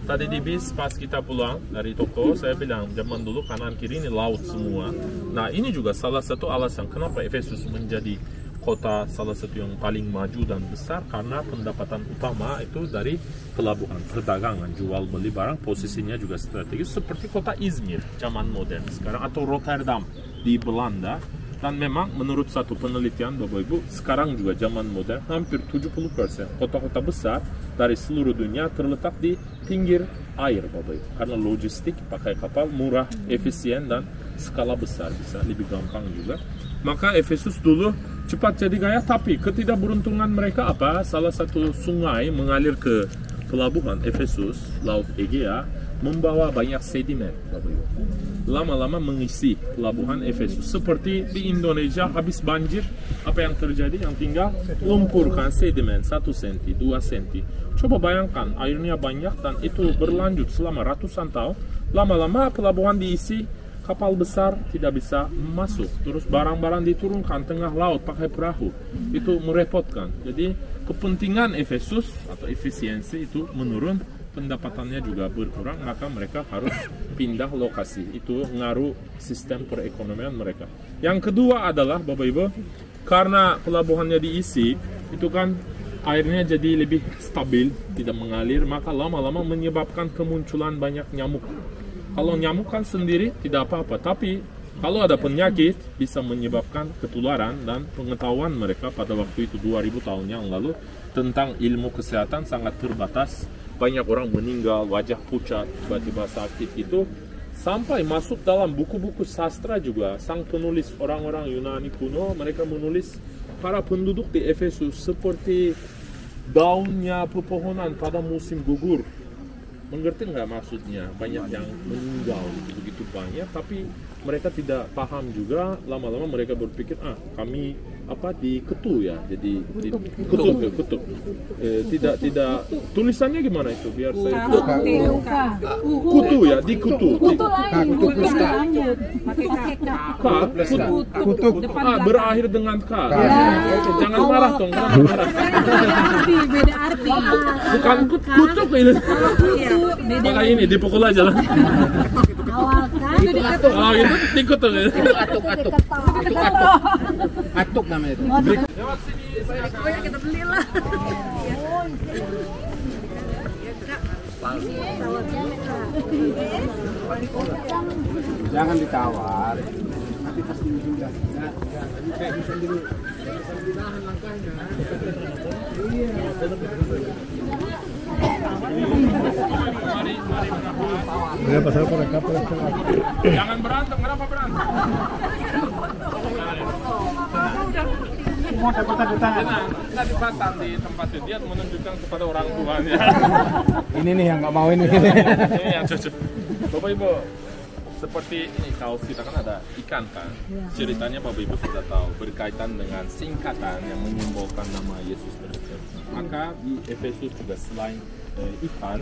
Tadi di bis pas kita pulang dari toko, saya bilang zaman dulu kanan kiri ini laut semua. Nah, ini juga salah satu alasan kenapa Efesus menjadi kota salah satu yang paling maju dan besar, karena pendapatan utama itu dari pelabuhan, perdagangan, jual beli barang. Posisinya juga strategis seperti kota Izmir zaman modern sekarang, atau Rotterdam di Belanda. Dan memang menurut satu penelitian Bapak Ibu, sekarang juga zaman modern hampir 70% kota-kota besar dari seluruh dunia terletak di pinggir air Bapak Ibu. Karena logistik pakai kapal murah, efisien, dan skala besar, bisa lebih gampang juga. Maka Efesus dulu cepat jadi gaya, tapi ketidakberuntungan mereka apa? Salah satu sungai mengalir ke pelabuhan Efesus, Laut Egea, membawa banyak sedimen, Bapak Ibu. Lama-lama mengisi pelabuhan Efesus. Seperti di Indonesia habis banjir, apa yang terjadi? Yang tinggal lumpur kan, sedimen 1 cm, 2 cm. Coba bayangkan, airnya banyak dan itu berlanjut selama ratusan tahun. Lama-lama pelabuhan diisi, kapal besar tidak bisa masuk. Terus barang-barang diturunkan tengah laut pakai perahu. Itu merepotkan. Jadi kepentingan Efesus atau efisiensi itu menurun, pendapatannya juga berkurang, maka mereka harus pindah lokasi. Itu ngaruh sistem perekonomian mereka. Yang kedua adalah Bapak Ibu, karena pelabuhannya diisi, itu kan airnya jadi lebih stabil, tidak mengalir, maka lama-lama menyebabkan kemunculan banyak nyamuk. Kalau nyamuk kan sendiri tidak apa-apa, tapi kalau ada penyakit bisa menyebabkan ketularan. Dan pengetahuan mereka pada waktu itu 2000 tahun yang lalu tentang ilmu kesehatan sangat terbatas. Banyak orang meninggal, wajah pucat, tiba-tiba sakit. Itu sampai masuk dalam buku-buku sastra juga. Sang penulis orang-orang Yunani kuno, mereka menulis para penduduk di Efesus seperti daunnya pepohonan pada musim gugur. Mengerti nggak maksudnya? Banyak yang meninggal begitu banyak, tapi mereka tidak paham juga. Lama-lama mereka berpikir, kami diketu ya, jadi kutuk. Tidak tulisannya gimana itu biar saya kutu ya, dikutu. Kutuk berakhir dengan K. Jangan marah dong, Beda arti. bukan kutuk ini. Maka ini dipukul aja lah. Awal kan Itu dikutuk. Atuk namanya itu. Lewat sini saya kita belilah. Jangan ditawar. Nanti pasti juga. Kayak bisa dulu. Dinahan langkahnya. Ya, pasal por acá, por acá. Jangan berantem, kenapa berantem? Semua dapat di tangan. Tidak dipasang di tempat itu, dia menunjukkan kepada orang tuanya. Ini nih yang nggak mau ini. Ini yang cocok. Bapak Ibu, seperti ini kaos kita kan ada ikan kan. Ceritanya Bapak Ibu sudah tahu, berkaitan dengan singkatan yang menyimbolkan nama Yesus Kristus. Maka di Efesus juga selain ikan,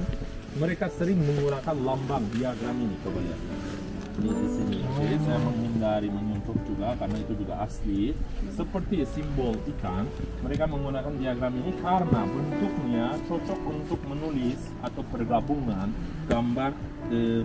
mereka sering menggunakan lambang diagram ini, coba lihat. Ini di sini. Jadi saya menghindari menyentuh juga karena itu juga asli. Seperti simbol ikan, mereka menggunakan diagram ini karena bentuknya cocok untuk menulis atau pergabungan gambar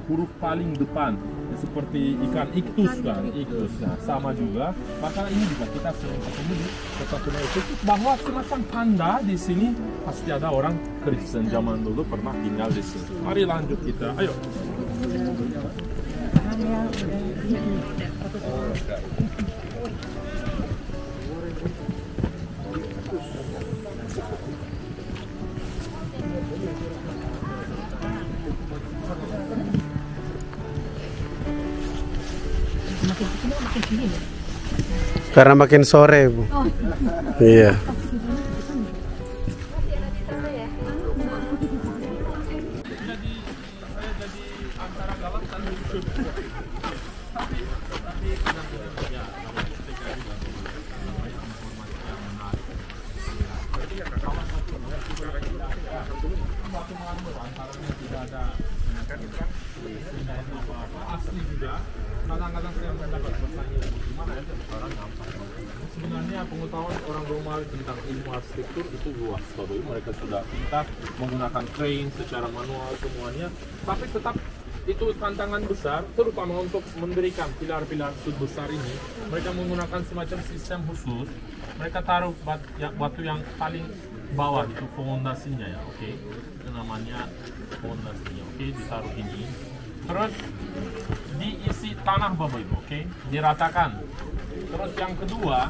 huruf paling depan, seperti ikan iktus kan, iktus. Nah, sama juga. Maka ini juga kita sering ketemu di kota-kota itu bahwa semacam tanda di sini pasti ada orang Kristen zaman dulu pernah tinggal di sini. Mari lanjut kita. Ayo. Karena makin sore, Bu. Iya. patung marmer antaranya tidak ada kan itu kan apa asli juga. Kadang-kadang saya mendapat pertanyaan gimana ya orang nampak. Sebenarnya pengetahuan orang Romawi tentang ilmu arsitektur itu luas, Bapak. Mereka sudah pintar menggunakan crane secara manual semuanya, tapi tetap itu tantangan besar, terutama untuk mendirikan pilar-pilar besar ini. Mereka menggunakan semacam sistem khusus. Mereka taruh batu yang paling bawah itu fondasinya ya, oke. Itu namanya fondasinya, oke. Ditaruh ini. Terus diisi tanah Bapak Ibu, oke. Diratakan. Terus yang kedua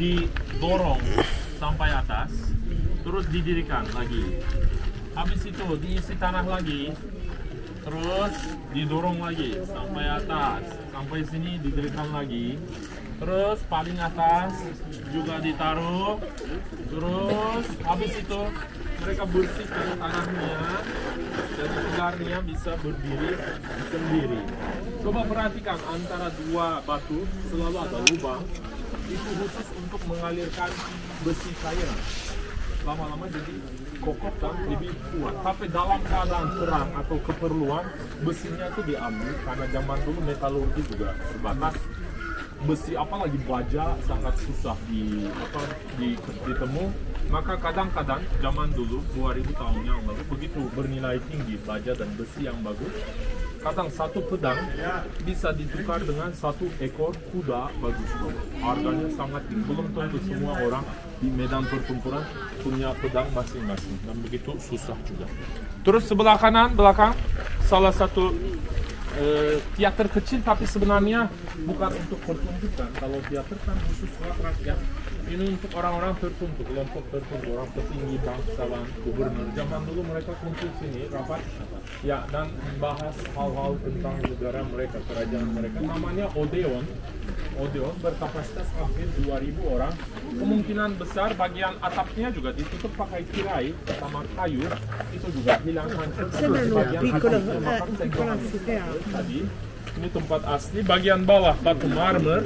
didorong sampai atas, terus didirikan lagi. Habis itu diisi tanah lagi, terus didorong lagi sampai atas, sampai sini didirikan lagi. Terus paling atas juga ditaruh, terus habis itu mereka bersihkan tanahnya dan pilarnya bisa berdiri sendiri. Coba perhatikan antara dua batu selalu ada lubang, itu khusus untuk mengalirkan besi cairan. Lama-lama jadi kokoh dan lebih kuat. Tapi dalam keadaan perang atau keperluan, besinya itu diambil karena zaman dulu metalurgi juga terbatas. Besi apalagi baja sangat susah ditemu. Maka kadang-kadang zaman dulu 2000 tahun yang lalu begitu bernilai tinggi baja dan besi yang bagus, kadang satu pedang bisa ditukar dengan satu ekor kuda bagus. Harganya sangat tinggi. Belum tentu semua orang di medan pertempuran punya pedang masing-masing dan begitu susah juga. Terus sebelah kanan belakang salah satu teater kecil, tapi sebenarnya bukan untuk pertunjukan. Kalau teater kan khusus buat rakyat. Ini untuk orang-orang tertentu, kelompok tertentu, orang petinggi, bangsawan, gubernur. Zaman dulu mereka kumpul sini rapat, ya, dan membahas hal-hal tentang negara mereka, kerajaan mereka. Namanya Odeon. Odeon berkapasitas hampir 2000 orang. Kemungkinan besar bagian atapnya juga ditutup pakai tirai sama kayu. Itu juga hilang hancur. Bagian atapnya tadi ini tempat asli. Bagian bawah batu marmer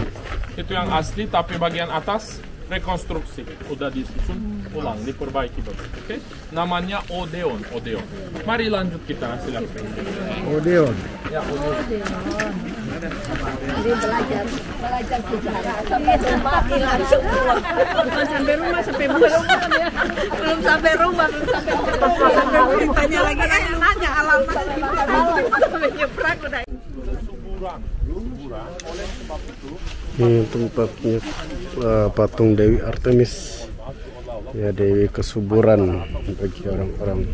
itu yang asli, tapi bagian atas rekonstruksi, udah disusun ulang, diperbaiki Bapak. Oke? Namanya Odeon, Odeon. Mari lanjut kita, silakan. Odeon. Ya, Odeon. Jadi belajar sejarah sampai rumah langsung pulang. Bukan sampai rumah, sampai bus. Belum sampai rumah, ditanya lagi, nanya alamat sampai nyebrang udah. Suburan oleh sebab itu Ini tempatnya patung Dewi Artemis, ya, Dewi Kesuburan bagi orang-orang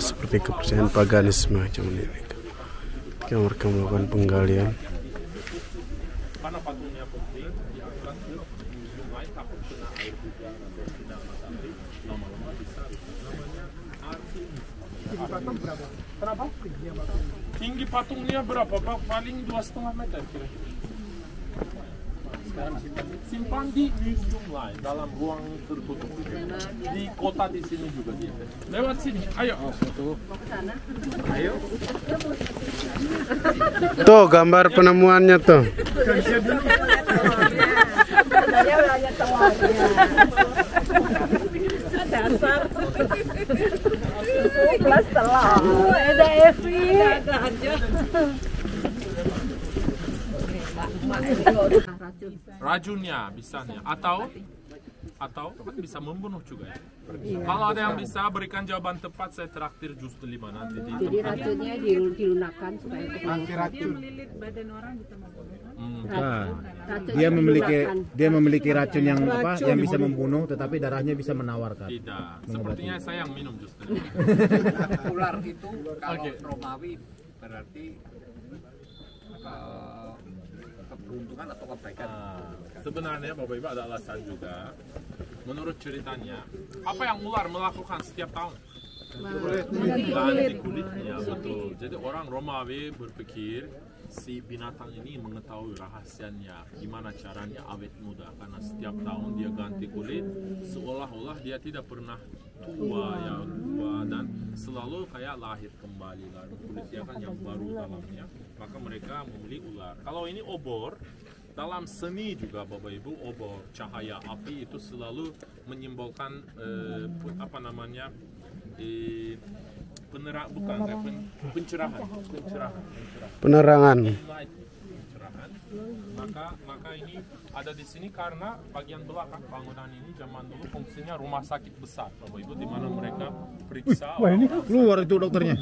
seperti kepercayaan paganisme zaman ini. Yang mereka melakukan penggalian. karena patungnya penting diangkat ke sungai, takut kena air hujan atau tidak matahari, lama-lama bisa namanya Artemis. Tinggi patung berapa? Kenapa? Tinggi patungnya berapa Pak? Paling 2,5 meter kira-kira. Simpan di museum lain dalam ruang tertutup di kota di sini juga dia. Lewat sini, ayo. Ayo. Tuh gambar penemuannya tuh. Dasar. Kelas telah. Ada Evi. Ada aja. Racunnya bisanya atau bisa membunuh juga ya. Kalau ada yang bisa berikan jawaban tepat, saya traktir jus 5 nanti di Jadi racunnya dilunakan supaya Anti racun. Dia memiliki racun yang yang bisa membunuh, tetapi darahnya bisa menawarkan. Tidak. Sepertinya saya yang minum jus. Ular itu kalau Romawi berarti keberuntungan atau kebaikan. Sebenarnya Bapak Ibu ada alasan juga. Menurut ceritanya, apa yang ular melakukan setiap tahun? Ganti kulitnya, betul. Jadi orang Romawi berpikir si binatang ini mengetahui rahasianya, gimana caranya awet muda, karena setiap tahun dia ganti kulit, seolah-olah dia tidak pernah tua dan selalu kayak lahir kembali, lalu kulit dia kan yang baru dalamnya, maka mereka memilih ular. Kalau ini obor, dalam seni juga Bapak Ibu, obor, cahaya, api itu selalu menyimbolkan penerangan. Maka ini ada di sini karena bagian belakang bangunan ini zaman dulu fungsinya rumah sakit besar Bapak Ibu, di mana mereka periksa. Wah, ini keluar itu dokternya.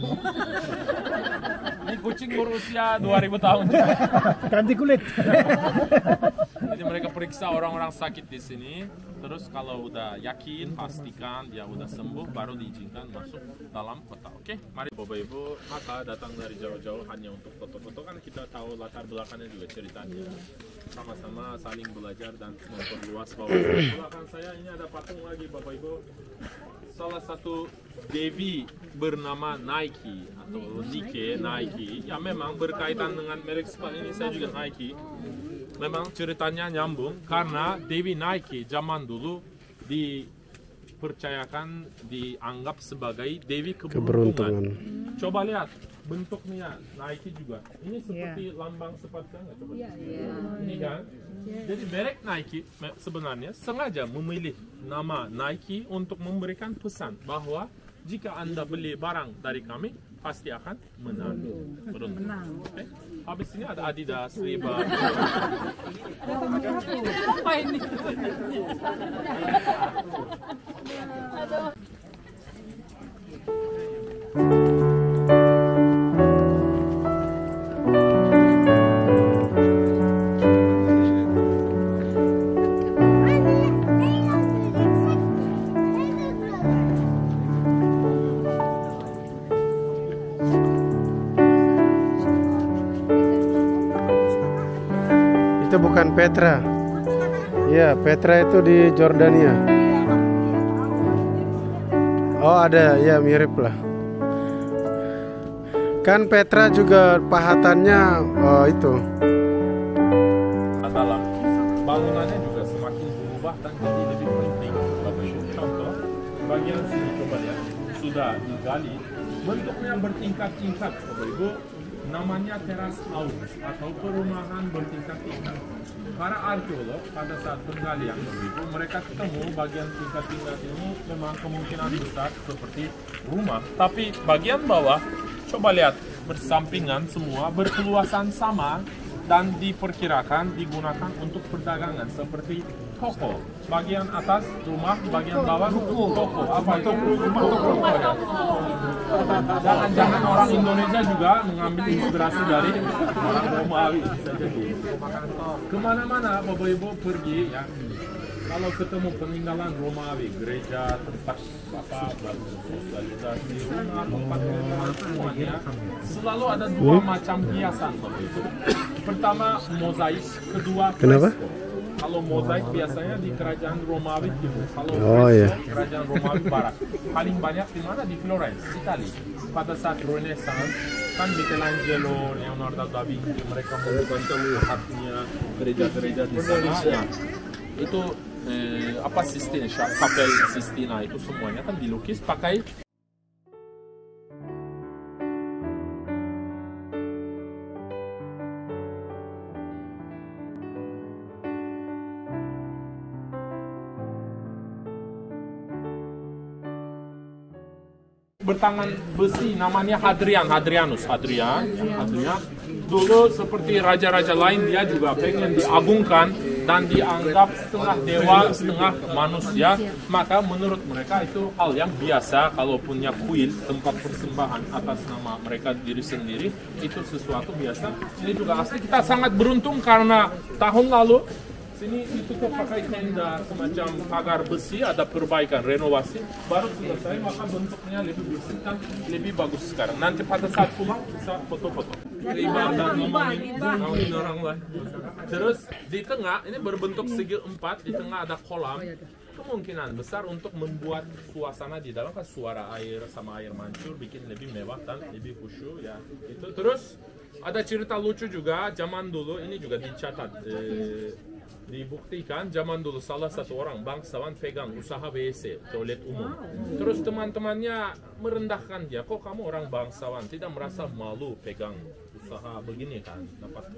Ini kucing berusia 2000 tahun. Ganti kulit. Jadi mereka periksa orang-orang sakit di sini. Terus kalau udah yakin, pastikan dia udah sembuh, baru diizinkan masuk dalam kota. Oke, mari Bapak Ibu, maka datang dari jauh-jauh hanya untuk foto-foto, kan kita tahu latar belakangnya juga ceritanya. Sama-sama saling belajar dan memperluas bahwa di belakang saya ini ada patung lagi Bapak Ibu. Salah satu Devi bernama Nike atau Nike, ya memang berkaitan dengan merek sepatu ini, saya juga Nike. Memang ceritanya nyambung karena Dewi Nike zaman dulu dipercayakan, dianggap sebagai Dewi keberuntungan. Coba lihat bentuknya Nike juga. Ini seperti lambang sepatu kan? Coba. Ini kan? Jadi merek Nike sebenarnya sengaja memilih nama Nike untuk memberikan pesan bahwa jika Anda beli barang dari kami, pasti akan menang. Beruntung. Habis ini ada Adidas, Reebok. Apa ini? Itu bukan Petra. Ya, Petra itu di Jordania. Oh, ada, ya mirip lah. Kan Petra juga pahatannya itu. Dalam bangunannya juga semakin berubah dan jadi lebih penting. Bapak Ibu, contoh bagian sini coba lihat, sudah digali, bentuknya bertingkat-tingkat Bapak Ibu. Namanya teras haus atau perumahan bertingkat-tingkat. Para arkeolog pada saat penggalian begitu, mereka ketemu bagian tingkat-tingkat ini memang kemungkinan besar seperti rumah. Tapi bagian bawah, coba lihat, bersampingan semua, berkeluasan sama, dan diperkirakan digunakan untuk perdagangan seperti toko. Bagian atas rumah, bagian bawah toko. Apa itu? Toko. Jangan-jangan orang Indonesia juga mengambil inspirasi dari orang Romawi. Kemana-mana Bapak Ibu pergi ya, kalau ketemu peninggalan Romawi, gereja, tempat sosialisasi, rumah, tempat semuanya, selalu ada dua macam hiasan Bapak Ibu. Pertama mozaik, kedua fresko. Kalau mozaik biasanya di kerajaan Romawi Timur, kalau fresko kerajaan Romawi Barat. Paling banyak di mana? Di Florence, Italia. Pada saat Renaissance, kan Michelangelo, Leonardo da Vinci, mereka membuat hatinya gereja-gereja di sana. Ya. Itu Sistine, kapel Sistina itu semuanya kan dilukis pakai bertangan besi, namanya Hadrian. Dulu seperti raja-raja lain, dia juga pengen diagungkan dan dianggap setengah dewa, setengah manusia. Maka menurut mereka itu hal yang biasa kalau punya kuil, tempat persembahan atas nama mereka diri sendiri, itu sesuatu biasa. Ini juga asli, kita sangat beruntung karena tahun lalu sini ditutup pakai tenda semacam pagar besi, ada perbaikan, renovasi, baru selesai, maka bentuknya lebih bersih dan lebih bagus sekarang. Nanti pada saat pulang bisa foto-foto. Riba dan ngomongin orang lain. Terus di tengah, ini berbentuk segi 4, di tengah ada kolam. Kemungkinan besar untuk membuat suasana di dalam, kan suara air sama air mancur bikin lebih mewah dan lebih khusyuk ya. Itu terus ada cerita lucu juga zaman dulu, ini juga dicatat. Dibuktikan zaman dulu salah satu orang bangsawan pegang usaha WC, toilet umum. Terus teman-temannya merendahkan dia, kok kamu orang bangsawan tidak merasa malu pegang usaha begini kan, dapat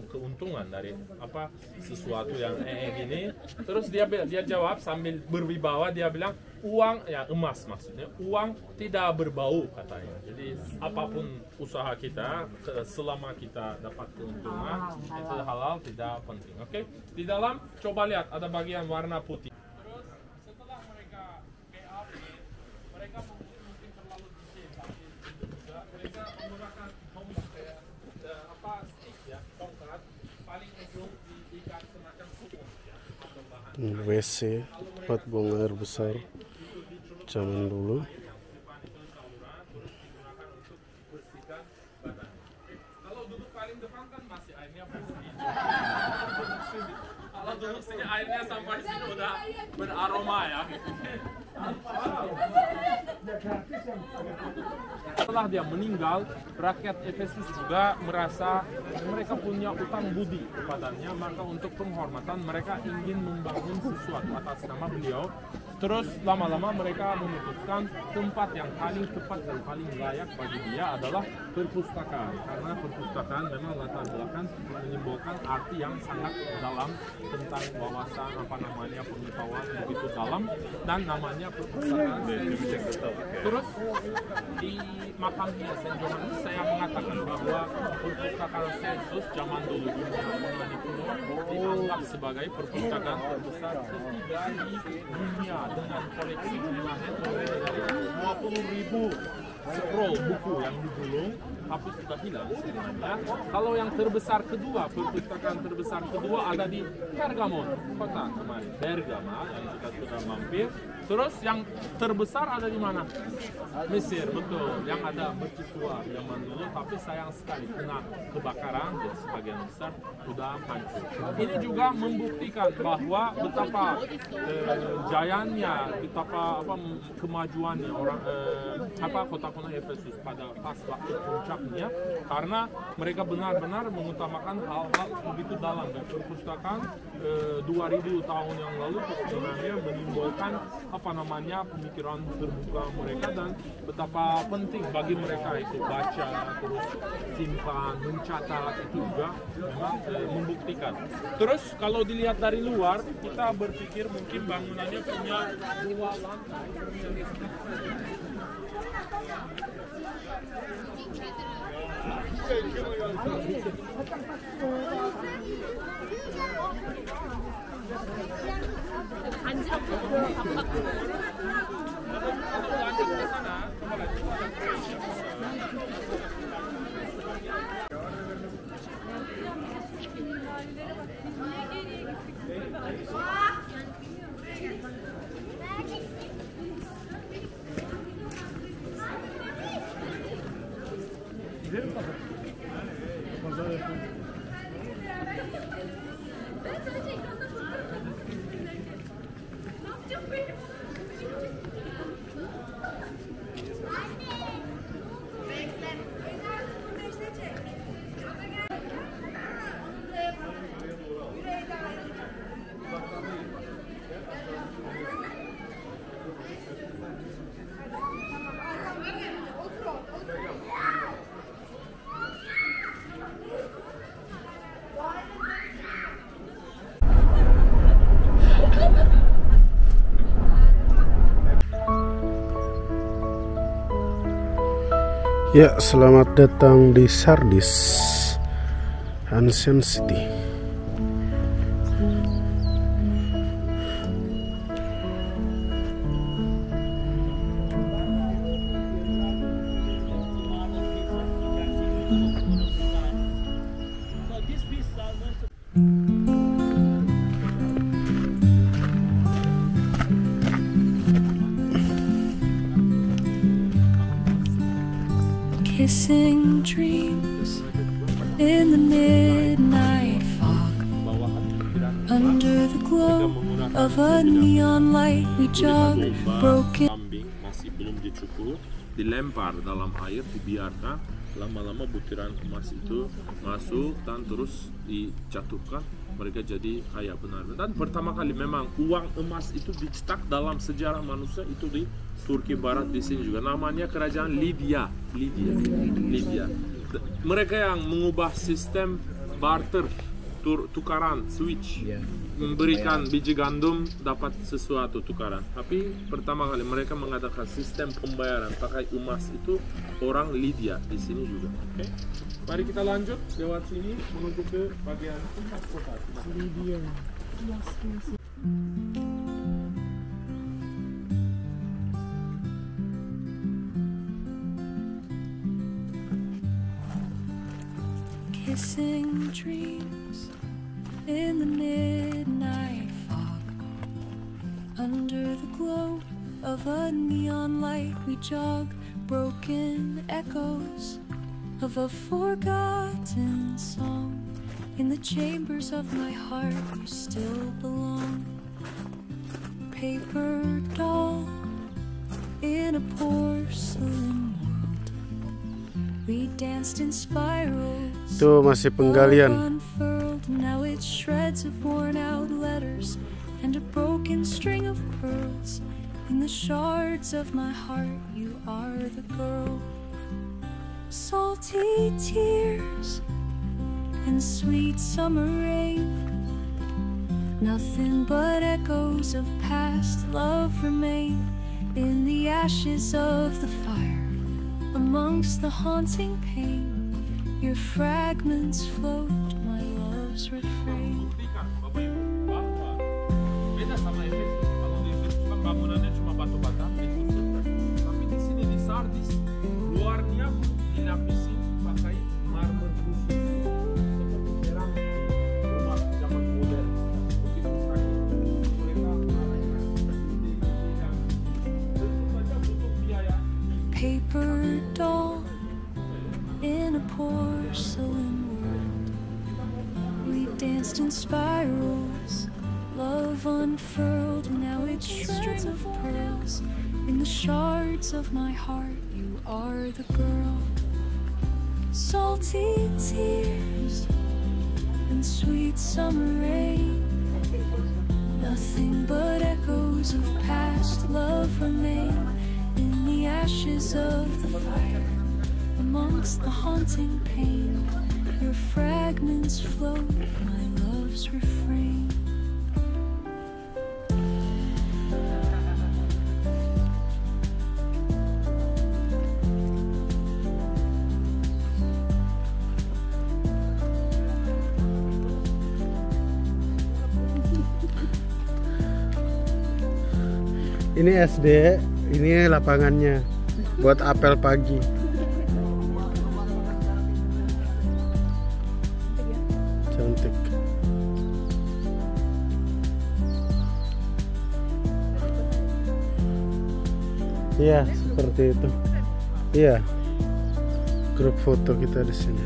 keuntungan dari apa sesuatu yang gini. Terus dia jawab sambil berwibawa, dia bilang uang ya emas, maksudnya uang tidak berbau katanya. Jadi apapun usaha kita selama kita dapat keuntungan itu halal, tidak penting. Oke? Di dalam coba lihat ada bagian warna putih. Terus setelah mereka BAP, mereka mungkin terlalu detail, mereka menggunakan stick ya, tongkat paling ujung diikat semacam sumur ya, atau bahan WC buat buang air besar zaman dulu. Kalau duduk paling depan kan masih airnya bersih. Kalau duduk sini airnya sampai sini udah beraroma ya. Setelah dia meninggal, rakyat Efesus juga merasa mereka punya utang budi kepadanya, maka untuk penghormatan mereka ingin membangun sesuatu atas nama beliau. Terus lama-lama mereka memutuskan tempat yang paling tepat dan paling layak bagi dia adalah perpustakaan, karena perpustakaan memang latar belakang menyimbolkan arti yang sangat dalam tentang wawasan pengetahuan begitu dalam, dan namanya perpustakaan. Terus di makamnya Saint Johannes saya mengatakan bahwa perpustakaan Sensus zaman dulu di Yunani kuno dianggap sebagai perpustakaan terbesar ketiga di dunia dengan koleksi jumlahnya dari 20.000 scroll buku yang digulung, tapi sudah hilang sebenarnya. Kalau yang terbesar kedua, perpustakaan terbesar kedua ada di Pergamon, kota kemarin, Bergama yang kita sudah mampir. Terus yang terbesar ada di mana? Mesir, betul. Yang ada mercusuar zaman dulu, tapi sayang sekali kena kebakaran dan sebagian besar sudah hancur. Ini juga membuktikan bahwa betapa jayanya, betapa kemajuannya orang kota-kota Efesus pada pas waktu puncaknya, karena mereka benar-benar mengutamakan hal-hal begitu dalam. Dan perpustakaan 2000 tahun yang lalu sebenarnya menyimbolkan pemikiran terbuka mereka dan betapa penting bagi mereka itu baca, terus simpan, mencatat, itu juga memang membuktikan. Terus kalau dilihat dari luar, kita berpikir mungkin bangunannya punya 2 lantai. Ya, selamat datang di Sardis, Ancient City. Kissing dreams in the midnight fog. Under the glow of a neon light we jog broken. Kambing masih belum dicukur, dilempar dalam air, dibiarkan. Lama-lama butiran emas itu masuk dan terus dijatuhkan. Mereka jadi kaya benar-benar. Dan pertama kali memang uang emas itu dicetak dalam sejarah manusia itu di Turki Barat, di sini juga. Namanya kerajaan Lydia. mereka yang mengubah sistem barter, tukaran, switch, memberikan biji gandum dapat sesuatu tukaran. Tapi pertama kali mereka mengadakan sistem pembayaran pakai emas itu orang Lydia di sini juga. Oke, mari kita lanjut lewat sini menuju ke bagian pusat kota. Lydia. Kissing dreams in the midnight fog. Under the glow of a neon light we jog, broken echoes of a forgotten song. In the chambers of my heart you still belong. Paper doll in a porcelain world. We danced in spirals. Tuh masih penggalian. Unfurled, now it's shreds of worn out letters and a broken string of pearls. In the shards of my heart you are the girl. Salty tears and sweet summer rain, nothing but echoes of past love remain. In the ashes of the fire, amongst the haunting pain, your fragments float, my love's refrain. Beda sama Efesus. Kalau di Efesus kan bangunannya cuma batu bata, tapi di sini di Sardis luarnya dilapisi pakai marmer khusus seperti keramik rumah zaman modern. Begitu mereka tentu saja butuh biaya. Paper doll in a porcelain world. We danced in spirals, love unfurled. Now it's shreds of pearls. In the shards of my heart you are the girl. Salty tears and sweet summer rain, nothing but echoes of past love remain. In the ashes of the fire, amongst the haunting pain, your fragments float, my love's refrain. Ini SD, ini lapangannya buat apel pagi. Cantik. Iya, seperti itu. Iya. Grup foto kita di sini.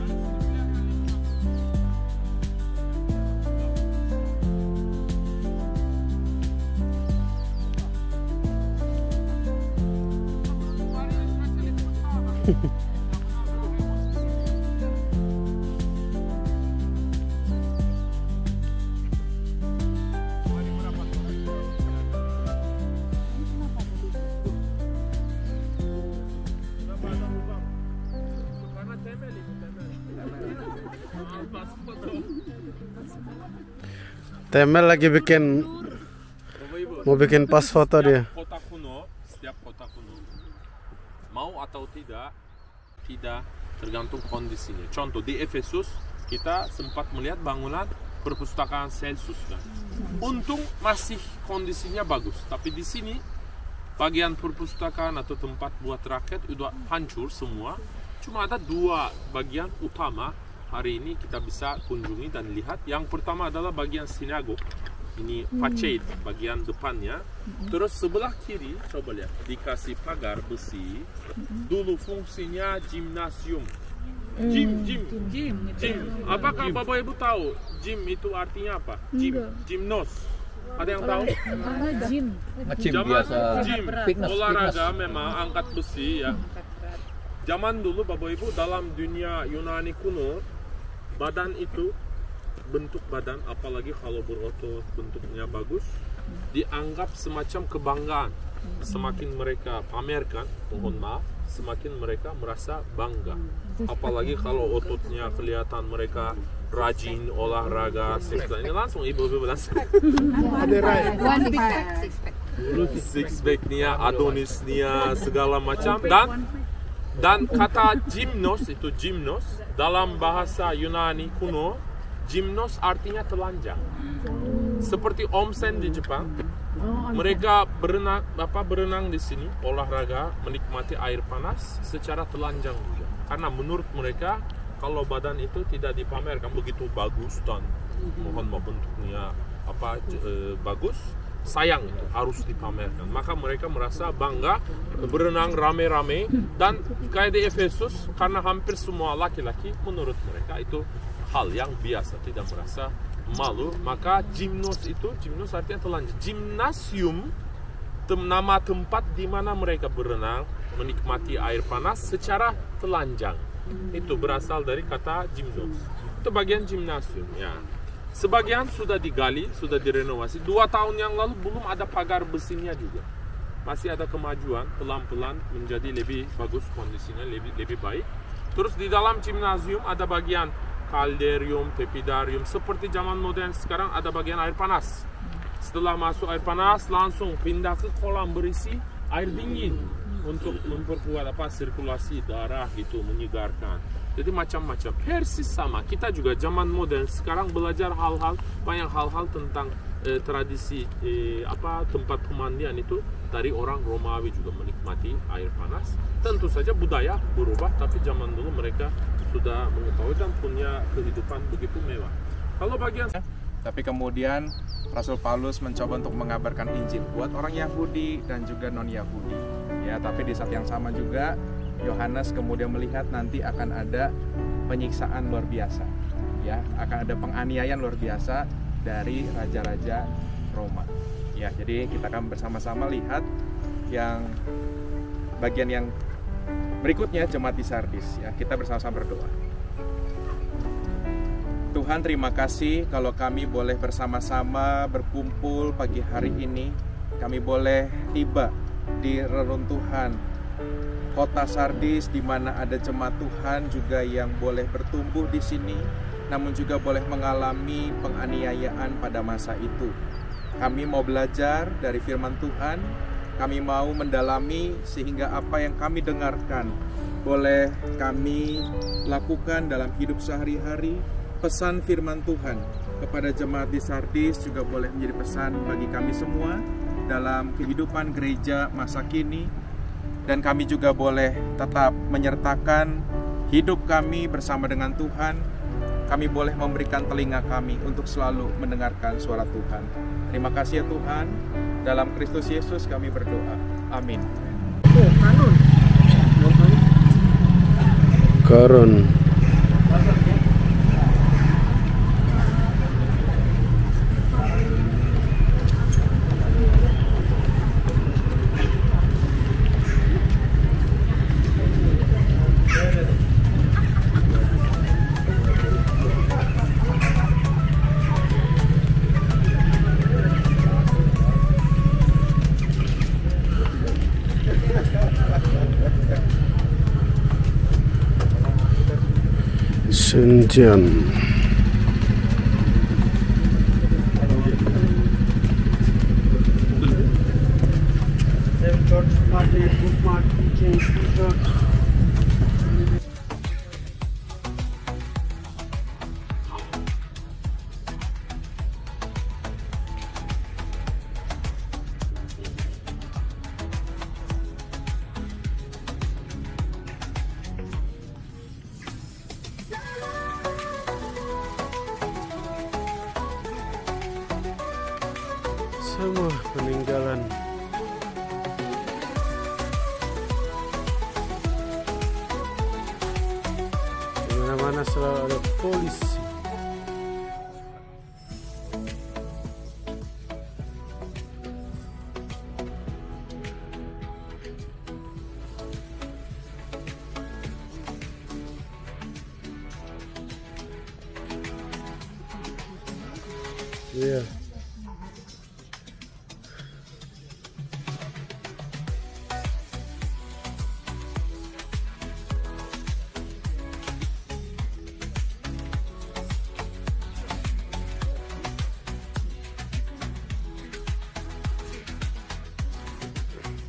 Temel lagi mau bikin pas foto dia. Setiap kota kuno, mau atau tidak tergantung kondisinya. Contoh di Efesus kita sempat melihat bangunan perpustakaan Celsus kan. Untung masih kondisinya bagus, tapi di sini bagian perpustakaan atau tempat buat raket udah hancur semua. Cuma ada dua bagian utama hari ini kita bisa kunjungi dan lihat. Yang pertama adalah bagian sinagog. Ini facade bagian depannya. Terus sebelah kiri coba lihat, dikasih pagar besi. Dulu fungsinya gimnasium. Gym. Apakah Bapak Ibu tahu gym itu artinya apa? Gymnos. Ada yang tahu? Gym biasa. Gym olahraga memang angkat besi ya. Zaman dulu Bapak Ibu dalam dunia Yunani kuno, badan itu, bentuk badan apalagi kalau berotot bentuknya bagus, dianggap semacam kebanggaan. semakin mereka pamerkan, mohon maaf, semakin mereka merasa bangga. Apalagi kalau ototnya kelihatan mereka rajin olahraga, ini langsung ibu-ibu langsung six pack-nya, Adonis-nya, segala macam. Dan kata gymnos itu dalam bahasa Yunani kuno, gymnos artinya telanjang. Seperti onsen di Jepang, mereka berenang di sini, olahraga, menikmati air panas secara telanjang juga. Karena menurut mereka kalau badan itu tidak dipamerkan begitu bagus dan mohon maaf bentuknya bagus, sayang itu harus dipamerkan. Maka mereka merasa bangga berenang rame-rame, dan kayak di Efesus, karena hampir semua laki-laki menurut mereka itu hal yang biasa, tidak merasa malu. Maka gymnos artinya telanjang. Gymnasium nama tempat di mana mereka berenang, menikmati air panas secara telanjang. Itu berasal dari kata gymnos. Itu bagian gimnasium ya. Sebagian sudah digali, sudah direnovasi. 2 tahun yang lalu belum ada pagar besinya juga. Masih ada kemajuan, pelan-pelan menjadi lebih bagus kondisinya, lebih baik. Terus di dalam gimnasium ada bagian kalderium, tepidarium. Seperti zaman modern sekarang ada bagian air panas. Setelah masuk air panas langsung pindah ke kolam berisi air dingin untuk memperkuat sirkulasi darah gitu, menyegarkan. Jadi macam-macam. Persis sama. Kita juga zaman modern sekarang belajar banyak hal-hal tentang tradisi tempat pemandian itu dari orang Romawi juga menikmati air panas. Tentu saja budaya berubah, tapi zaman dulu mereka sudah mengetahui dan punya kehidupan begitu mewah. Kalau bagian tapi kemudian Rasul Paulus mencoba untuk mengabarkan Injil buat orang Yahudi dan juga non-Yahudi. Ya, tapi di saat yang sama juga Yohanes kemudian melihat nanti akan ada penyiksaan luar biasa. Ya, akan ada penganiayaan luar biasa dari raja-raja Roma. Ya, jadi kita akan bersama-sama lihat yang bagian yang berikutnya, jemaat di Sardis. Ya, kita bersama-sama berdoa. Tuhan, terima kasih kalau kami boleh bersama-sama berkumpul pagi hari ini. Kami boleh tiba di reruntuhan kota Sardis, di mana ada jemaat Tuhan juga yang boleh bertumbuh di sini, namun juga boleh mengalami penganiayaan pada masa itu. Kami mau belajar dari firman Tuhan, kami mau mendalami sehingga apa yang kami dengarkan boleh kami lakukan dalam hidup sehari-hari. Pesan firman Tuhan kepada jemaat di Sardis juga boleh menjadi pesan bagi kami semua dalam kehidupan gereja masa kini. Dan kami juga boleh tetap menyertakan hidup kami bersama dengan Tuhan. Kami boleh memberikan telinga kami untuk selalu mendengarkan suara Tuhan. Terima kasih ya Tuhan. Dalam Kristus Yesus kami berdoa. Amin. Koron. Senjan. Semua peninggalan di mana-mana selalu ada polisi. Iya.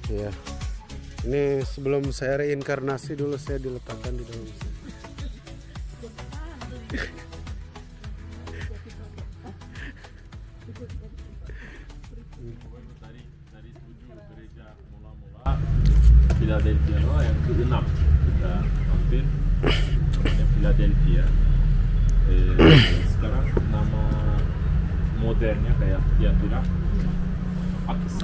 Iya. Ini sebelum saya reinkarnasi dulu saya diletakkan di dalam sini. Dari 7 gereja mula-mula Philadelphia yang ke-6 kita hampir Philadelphia. Sekarang nama modernnya kayak Tiatira,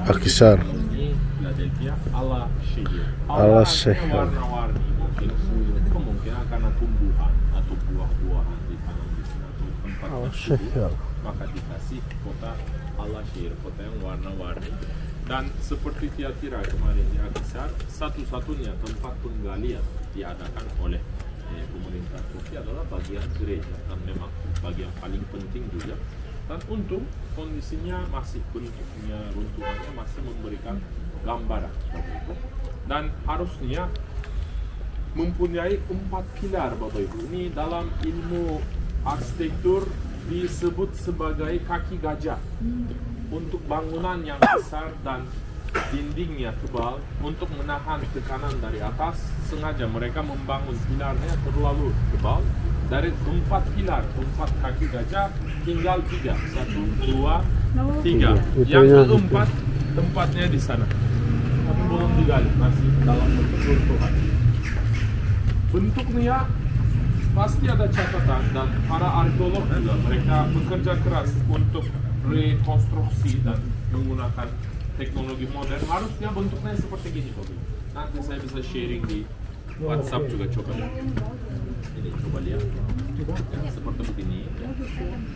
Akhisar. Ini Philadelphia ala Syekh. Ala Syekh. Warna-warni mungkin kemungkinan karena tumbuhan atau buah-buahan di tanam di sana atau tempat bersuhu, maka dikasih kota ala Syekh, kota yang warna-warni. Dan seperti Tiatira kemarin di Akhisar, satu-satunya tempat penggalian diadakan oleh pemerintah Turki adalah bagian gereja, dan memang bagian paling penting juga. Dan untung kondisinya masih bentuknya, runtuhannya masih memberikan gambaran. Dan harusnya mempunyai 4 pilar, Bapak Ibu. Ini dalam ilmu arsitektur disebut sebagai kaki gajah. Untuk bangunan yang besar dan dindingnya tebal, untuk menahan tekanan dari atas, sengaja mereka membangun pilarnya terlalu tebal. Dari 4 pilar, 4 kaki gajah, tinggal 3. 1, 2, 3. Yang keempat tempatnya di sana, tapi belum digali, masih dalam bentuk runtuhan. Bentuknya pasti ada catatan, dan para arkeolog juga mereka bekerja keras untuk rekonstruksi dan menggunakan teknologi modern. Harusnya bentuknya seperti gini, Bapak. Nanti saya bisa sharing di WhatsApp juga, coba lihat. Ini coba lihat. Ya, seperti begini, ya.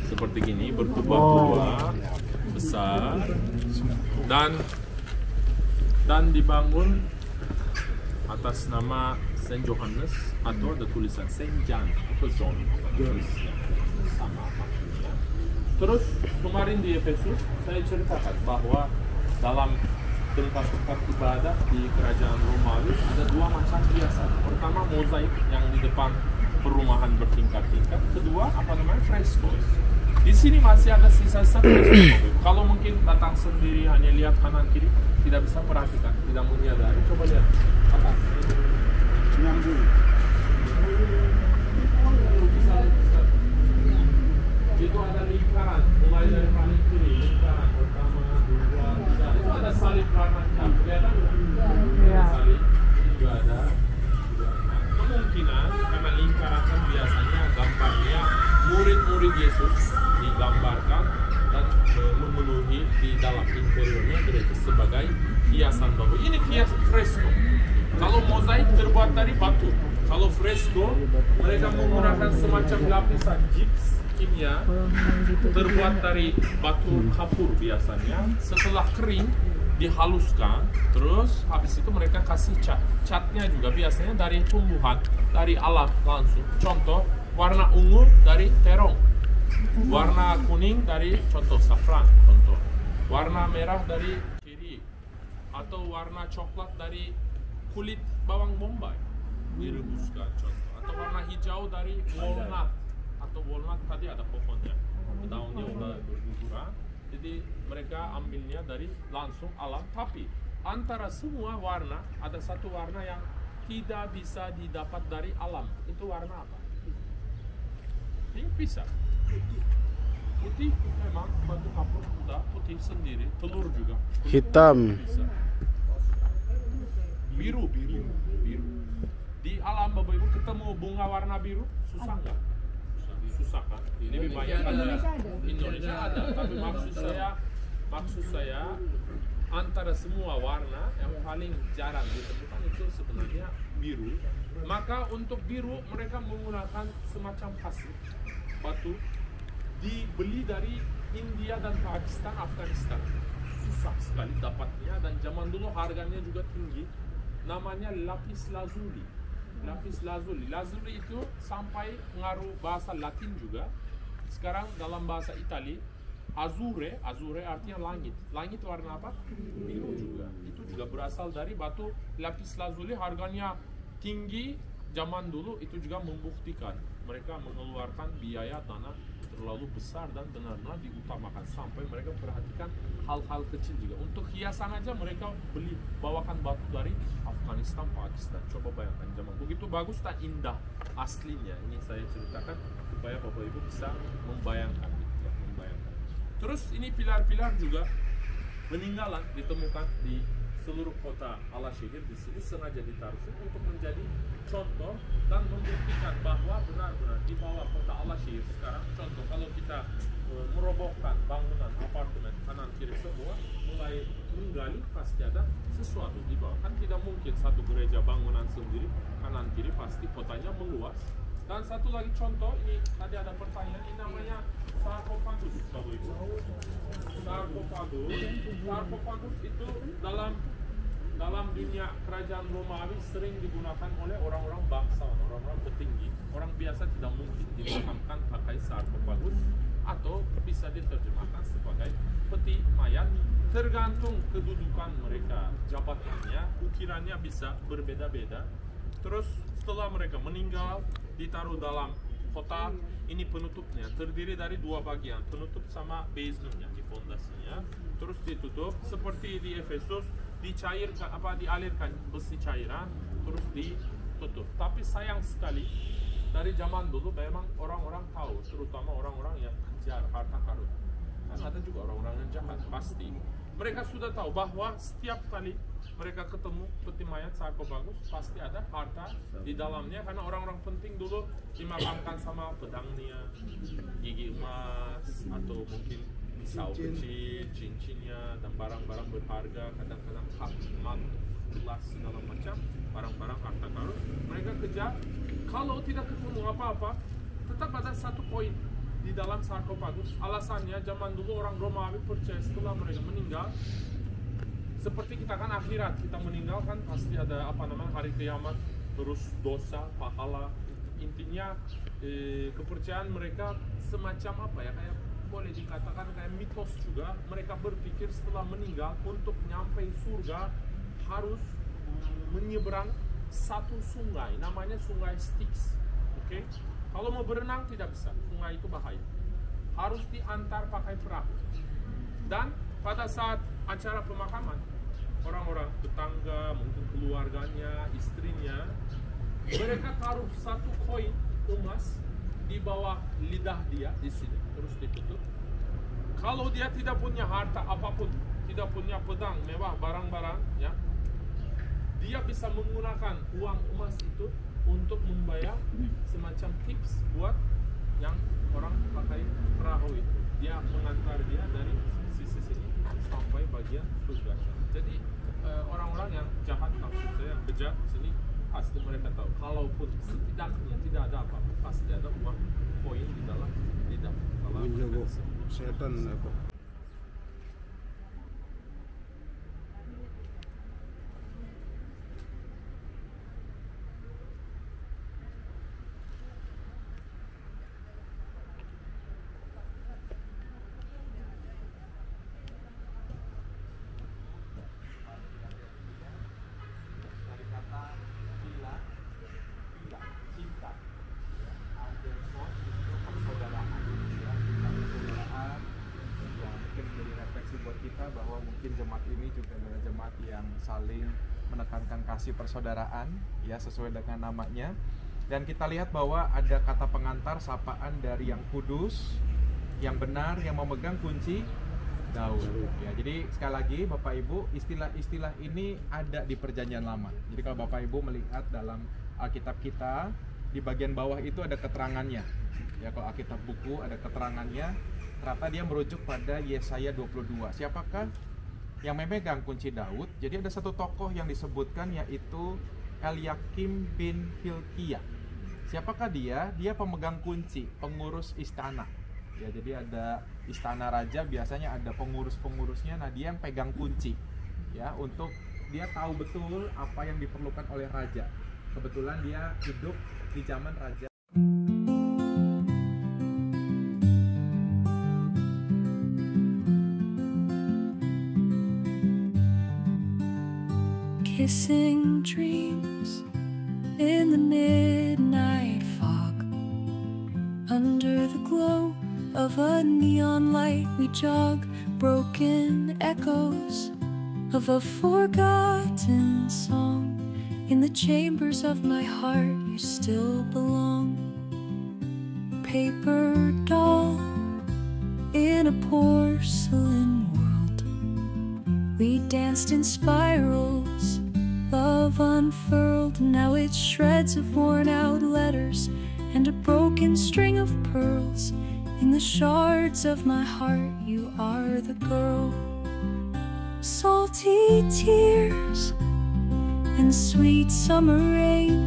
Seperti gini, berkubah-kubah besar, dan dibangun atas nama Saint Johannes, atau ada tulisan Saint John atau John, sama maksudnya. Terus kemarin di Efesus saya ceritakan bahwa dalam tempat-tempat ibadah di kerajaan Romawi ada 2 macam hiasan. Pertama, mozaik yang di depan perumahan bertingkat-tingkat. Kedua, fresko. Di sini masih ada sisa-sisa fresko. Kalau mungkin datang sendiri hanya lihat kanan kiri, tidak bisa perhatikan, tidak menyadari. Coba lihat atas. Nyambung. Itu ada lingkaran, mulai dari paling kiri, lingkaran pertama, 2, 3. Itu ada salib warna hitam, kelihatan nggak? Ada salib, ini juga ada. Kemungkinan karena lingkaran kan biasanya gambarnya murid-murid Yesus digambarkan dan memenuhi di dalam interiornya gereja sebagai hiasan bambu. Ini fresko. Kalau mozaik terbuat dari batu, kalau fresko mereka menggunakan semacam lapisan gips kimia terbuat dari batu kapur biasanya. Setelah kering dihaluskan, terus habis itu mereka kasih cat. Catnya juga biasanya dari tumbuhan, dari alam langsung. Contoh, warna ungu dari terong, warna kuning dari contoh safran, contoh warna merah dari ceri, atau warna coklat dari kulit bawang bombay direbuskan, contoh, atau warna hijau dari walnut, atau walnut tadi ada pohonnya, daunnya udah berguguran. Jadi mereka ambilnya dari langsung alam, tapi antara semua warna ada satu warna yang tidak bisa didapat dari alam. Itu warna apa? Ini pisah. Putih memang batu kapur udah putih sendiri, telur juga. Hitam. Biru. Di alam Bapak Ibu ketemu bunga warna biru, susah nggak? Susah kan? Lebih banyak Indonesia ada, tapi maksud saya antara semua warna yang paling jarang ditemukan itu sebenarnya biru. Maka untuk biru mereka menggunakan semacam pasir batu, dibeli dari India dan Pakistan, Afghanistan. Susah sekali dapatnya, dan zaman dulu harganya juga tinggi. Namanya lapis lazuli. Lapis lazuli. Lazuli itu sampai pengaruh bahasa Latin juga. Sekarang dalam bahasa Itali, azure artinya langit. Langit warna apa? Biru juga. Itu juga berasal dari batu lapis lazuli. Harganya tinggi zaman dulu, itu juga membuktikan mereka mengeluarkan biaya dana terlalu besar dan benar-benar diutamakan, sampai mereka perhatikan hal-hal kecil juga. Untuk hiasan aja mereka bawakan batu dari Afghanistan, Pakistan. Coba bayangkan zaman begitu bagus dan indah aslinya. Ini saya ceritakan supaya Bapak Ibu bisa membayangkan, ya, membayangkan. Terus ini pilar-pilar juga peninggalan ditemukan di seluruh kota Alaşehir di sini, sengaja ditaruh untuk menjadi contoh dan membuktikan bahwa benar-benar di bawah kota Alaşehir sekarang, contoh kalau kita merobohkan bangunan apartemen kanan kiri semua, mulai menggali, pasti ada sesuatu di bawah. Kan tidak mungkin satu gereja bangunan sendiri kanan kiri, pasti kotanya meluas. Dan satu lagi contoh, ini tadi ada pertanyaan, ini namanya sarkofagus, Bapak Ibu. Sarkofagus itu dalam dunia kerajaan Romawi sering digunakan oleh orang-orang bangsawan, orang-orang petinggi. Orang biasa tidak mungkin dimakamkan pakai sarkofagus, atau bisa diterjemahkan sebagai peti mayat. Tergantung kedudukan mereka, jabatannya, ukirannya bisa berbeda-beda. Terus setelah mereka meninggal, ditaruh dalam kotak. Ini penutupnya terdiri dari dua bagian, penutup sama basementnya, di fondasinya. Terus ditutup seperti di Efesus, dicairkan dialirkan besi cairan, terus ditutup. Tapi sayang sekali, dari zaman dulu memang orang-orang tahu, terutama orang-orang yang kejar harta karun. Dan ada juga orang-orang yang jahat, pasti. Mereka sudah tahu bahwa setiap kali mereka ketemu peti mayat sarkofagus, pasti ada harta di dalamnya, karena orang-orang penting dulu dimakamkan sama pedangnya, gigi emas, atau mungkin pisau kecil, cincinnya, dan barang-barang berharga, kadang-kadang hak emas, gelas, segala macam, barang-barang harta karun. Mereka kejar, kalau tidak ketemu apa-apa, tetap ada satu poin di dalam sarkofagus. Alasannya, zaman dulu orang Romawi percaya setelah mereka meninggal, seperti kita kan akhirat, kita meninggal kan pasti ada hari kiamat, terus dosa, pahala. Intinya kepercayaan mereka semacam kayak boleh dikatakan kayak mitos juga. Mereka berpikir setelah meninggal untuk nyampe surga harus menyeberang satu sungai, namanya sungai Styx. Oke? Kalau mau berenang tidak bisa, sungai itu bahaya. Harus diantar pakai perahu. Dan pada saat acara pemakaman, orang-orang tetangga, mungkin keluarganya, istrinya, mereka taruh satu koin emas di bawah lidah dia di sini, terus ditutup. Kalau dia tidak punya harta apapun, tidak punya pedang mewah, barang-barang, ya, dia bisa menggunakan uang emas itu untuk membayar semacam tips buat yang orang pakai perahu itu. Dia mengantar dia dari sisi sini sampai bagian surga. Jadi orang-orang yang jahat, maksud saya yang bejat sini, pasti mereka tahu. Kalaupun setidaknya tidak ada apa-apa, pasti ada uang koin di dalam lidah. Kalau setan apa? Bahwa mungkin jemaat ini juga adalah jemaat yang saling menekankan kasih persaudaraan, ya, sesuai dengan namanya. Dan kita lihat bahwa ada kata pengantar sapaan dari yang kudus, yang benar, yang memegang kunci Daud. Ya, jadi sekali lagi Bapak Ibu, istilah-istilah ini ada di Perjanjian Lama. Jadi kalau Bapak Ibu melihat dalam Alkitab kita, di bagian bawah itu ada keterangannya. Ya, kalau Alkitab buku ada keterangannya. Ternyata dia merujuk pada Yesaya 22. Siapakah yang memegang kunci Daud? Jadi ada satu tokoh yang disebutkan, yaitu Eliakim bin Hilkiah. Siapakah dia? Dia pemegang kunci, pengurus istana. Ya, jadi ada istana raja, biasanya ada pengurus-pengurusnya. Nah, dia yang pegang kunci, ya, untuk dia tahu betul apa yang diperlukan oleh raja. Kebetulan dia hidup di zaman raja. Kissing dreams in the midnight fog, under the glow of a neon light we jog, broken echoes of a forgotten song. In the chambers of my heart you still belong. Paper doll in a porcelain world, we danced in spirals, love unfurled. Now it's shreds of worn out letters and a broken string of pearls. In the shards of my heart you are the girl. Salty tears and sweet summer rain,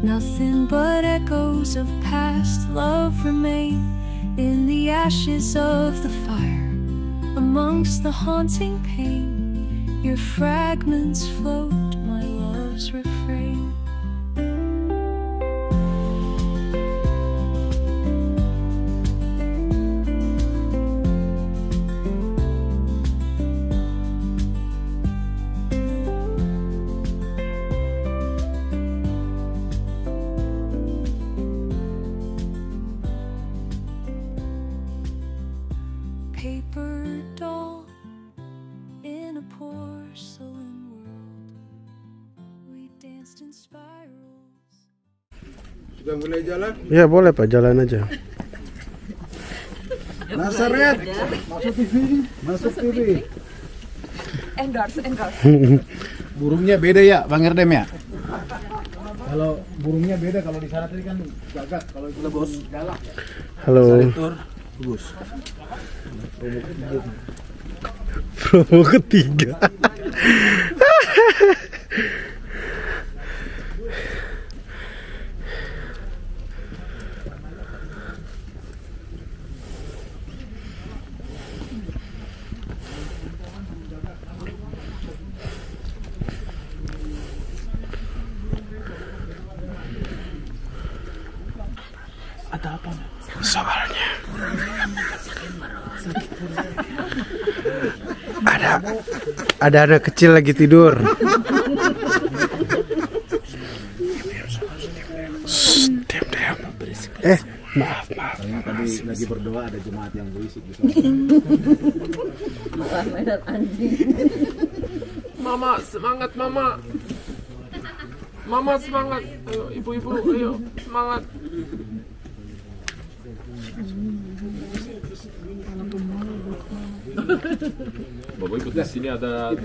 nothing but echoes of past love remain. In the ashes of the fire, amongst the haunting pain, your fragments float, my love's refrain. Paper doll in a porcelain world, we danced in spirals. Sudah mulai jalan? Ya boleh Pak, jalan aja. Nasaret, masuk TV, masuk TV. Endorse. Burungnya beda ya, Bang Erdem ya? Kalau burungnya beda, kalau di sana tadi kan gagak, kalau itu bos galak. Halo. Bagus. Promo ketiga. Ada apa? Soalnya ada anak kecil lagi tidur. Diam. Maaf. Tadi lagi berdoa ada jemaat yang berisik di sana. Mama, semangat Mama. Mama semangat. Ayo ibu-ibu, ayo semangat. Bapak Ibu, di sini ada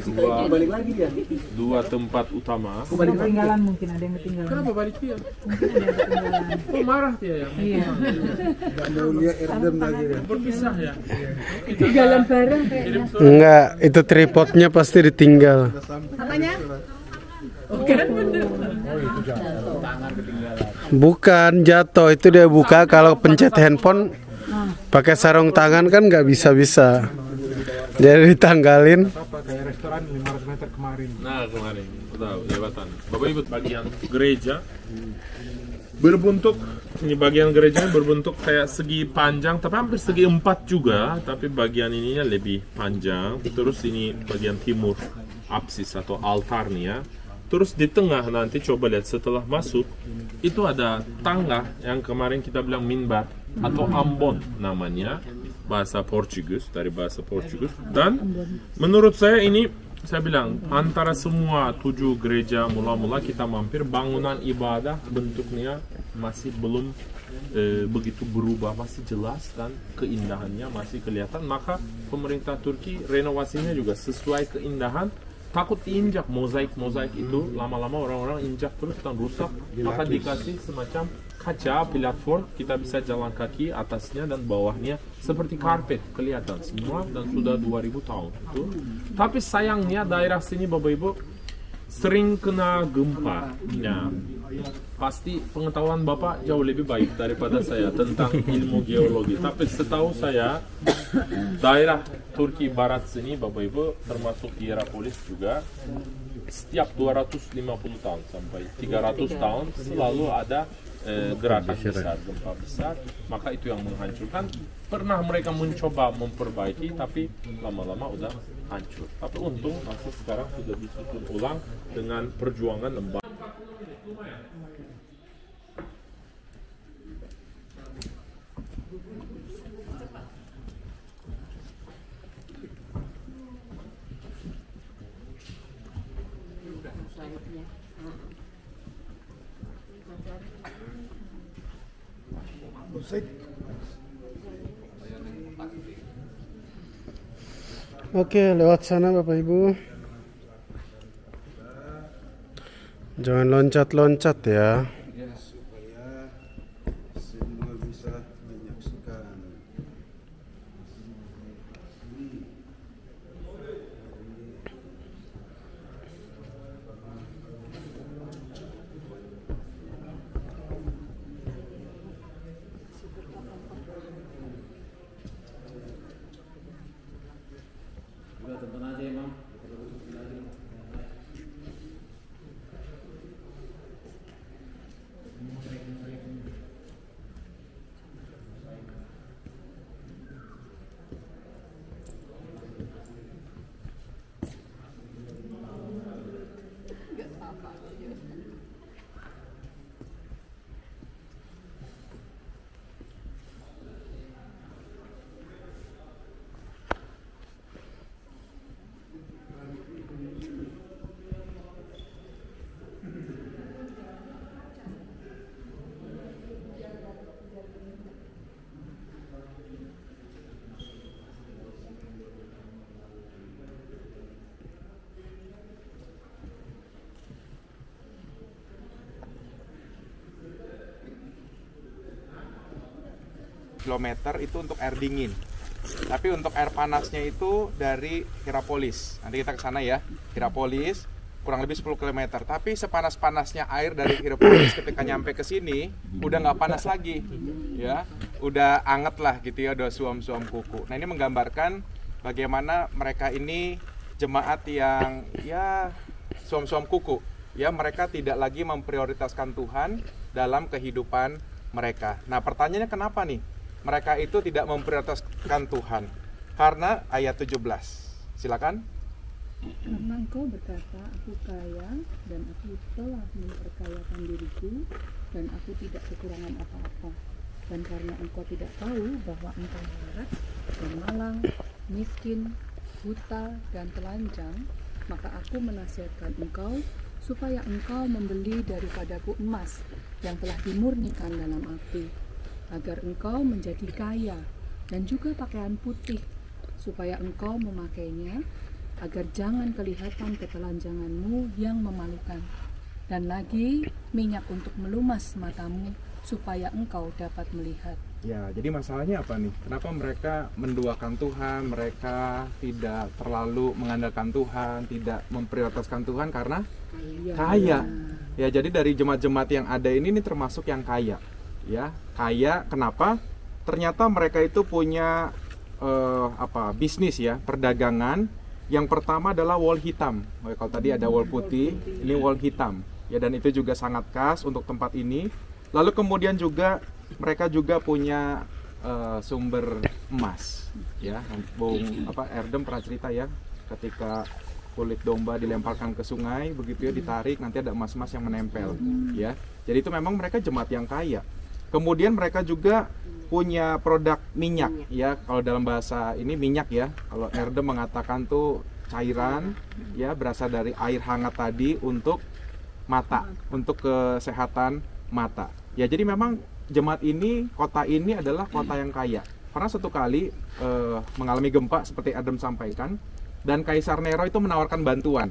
dua tempat utama. Ketinggalan mungkin, ada yang ketinggalan. Kenapa balik dia? Mungkin ada yang ketinggalan. Oh marah dia ya? Iya. Mulia Erdem lagi ya. Berpisah ya? Ketinggalan bareng. Enggak, itu tripodnya pasti ditinggal. Apanya? Bukan bener. Bukan jatuh, itu dia buka. Kalau pencet handphone pakai sarung tangan kan nggak bisa. Jadi ditanggalin. Kayak restoran 500 meter kemarin. Nah kemarin, tahu jabatan. Bapak Ibu, bagian gereja berbentuk, ini bagian gerejanya berbentuk kayak segi panjang, tapi hampir segi 4 juga, tapi bagian ininya lebih panjang. Terus ini bagian timur, apsis atau altarnya. Terus di tengah nanti coba lihat setelah masuk itu ada tangga yang kemarin kita bilang minbar atau ambon namanya, bahasa Portugis, dari bahasa Portugis. Dan menurut saya ini, saya bilang antara semua 7 gereja mula-mula kita mampir, bangunan ibadah bentuknya masih belum begitu berubah, masih jelas dan keindahannya masih kelihatan. Maka pemerintah Turki renovasinya juga sesuai keindahan. Takut diinjak mozaik itu, lama-lama orang-orang injak terus dan rusak. Maka dikasih semacam kaca platform, kita bisa jalan kaki atasnya dan bawahnya seperti karpet kelihatan semua, dan sudah 2000 tahun itu. Tapi sayangnya daerah sini Bapak Ibu sering kena gempa. Ya, pasti pengetahuan Bapak jauh lebih baik daripada saya tentang ilmu geologi. Tapi setahu saya daerah Turki Barat sini Bapak Ibu, termasuk Hierapolis juga, setiap 250 tahun sampai 300 tahun selalu ada gerakan besar, gempa besar. Maka itu yang menghancurkan. Pernah mereka mencoba memperbaiki, tapi lama-lama udah hancur. Tapi untung masih sekarang sudah disusun ulang dengan perjuangan lembaga. airnya. Oke, lewat sana Bapak Ibu. Jangan loncat-loncat ya. Supaya semua bisa menyaksikan. Udah tonton aja Imam. Kilometer itu untuk air dingin. Tapi untuk air panasnya itu dari Hierapolis. Nanti kita ke sana ya. Hierapolis kurang lebih 10 km. Tapi sepanas-panasnya air dari Hierapolis ketika nyampe ke sini udah nggak panas lagi. Ya, udah anget lah gitu ya, udah suam-suam kuku. Nah, ini menggambarkan bagaimana mereka ini jemaat yang ya suam-suam kuku. Ya, mereka tidak lagi memprioritaskan Tuhan dalam kehidupan mereka. Nah, pertanyaannya kenapa nih? Mereka itu tidak memprioritaskan Tuhan. Karena ayat 17. Silakan. Karena engkau berkata, aku kaya dan aku telah memperkayakan diriku dan aku tidak kekurangan apa-apa. Dan karena engkau tidak tahu bahwa engkau melarat dan malang, miskin, buta, dan telanjang, maka aku menasihatkan engkau supaya engkau membeli daripadaku emas yang telah dimurnikan dalam api, agar engkau menjadi kaya, dan juga pakaian putih, supaya engkau memakainya, agar jangan kelihatan ketelanjanganmu yang memalukan, dan lagi minyak untuk melumas matamu, supaya engkau dapat melihat. Ya, jadi masalahnya apa nih? Kenapa mereka menduakan Tuhan, mereka tidak terlalu mengandalkan Tuhan, tidak memprioritaskan Tuhan karena kaya. Ya, jadi dari jemaat-jemaat yang ada ini termasuk yang kaya. Ya, kaya. Kenapa? Ternyata mereka itu punya bisnis ya, perdagangan. Yang pertama adalah wol hitam. Kalau tadi ada wol putih, ini wol hitam. Ya, dan itu juga sangat khas untuk tempat ini. Lalu kemudian juga mereka juga punya sumber emas. Ya, Bung Erdem pernah cerita ya, ketika kulit domba dilemparkan ke sungai, begitu ya ditarik, nanti ada emas-emas yang menempel. Ya, jadi itu memang mereka jemaat yang kaya. Kemudian mereka juga punya produk minyak, ya. Kalau dalam bahasa ini minyak ya. Kalau Erdem mengatakan tuh cairan, ya, berasal dari air hangat tadi untuk mata, untuk kesehatan mata. Ya, jadi memang jemaat ini, kota ini adalah kota yang kaya. Karena satu kali mengalami gempa seperti Erdem sampaikan, dan Kaisar Nero itu menawarkan bantuan.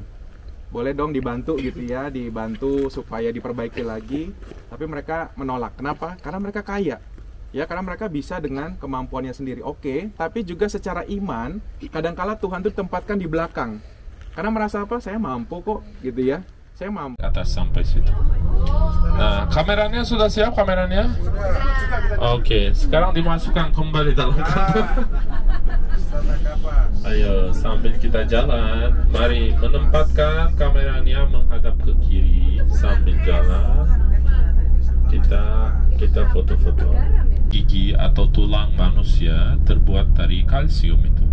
Boleh dong dibantu gitu ya, dibantu supaya diperbaiki lagi. Tapi mereka menolak. Kenapa? Karena mereka kaya. Ya, karena mereka bisa dengan kemampuannya sendiri. Oke, tapi juga secara iman, kadangkala Tuhan itu tempatkan di belakang. Karena merasa apa? Saya mampu kok, gitu ya. Saya mampu. Atas sampai situ. Nah, kameranya sudah siap kameranya? Oke, sekarang dimasukkan kembali dalam kantor. Ayo, sambil kita jalan, mari menempatkan kameranya menghadap ke kiri sambil jalan. Kita foto-foto. Gigi atau tulang manusia terbuat dari kalsium itu.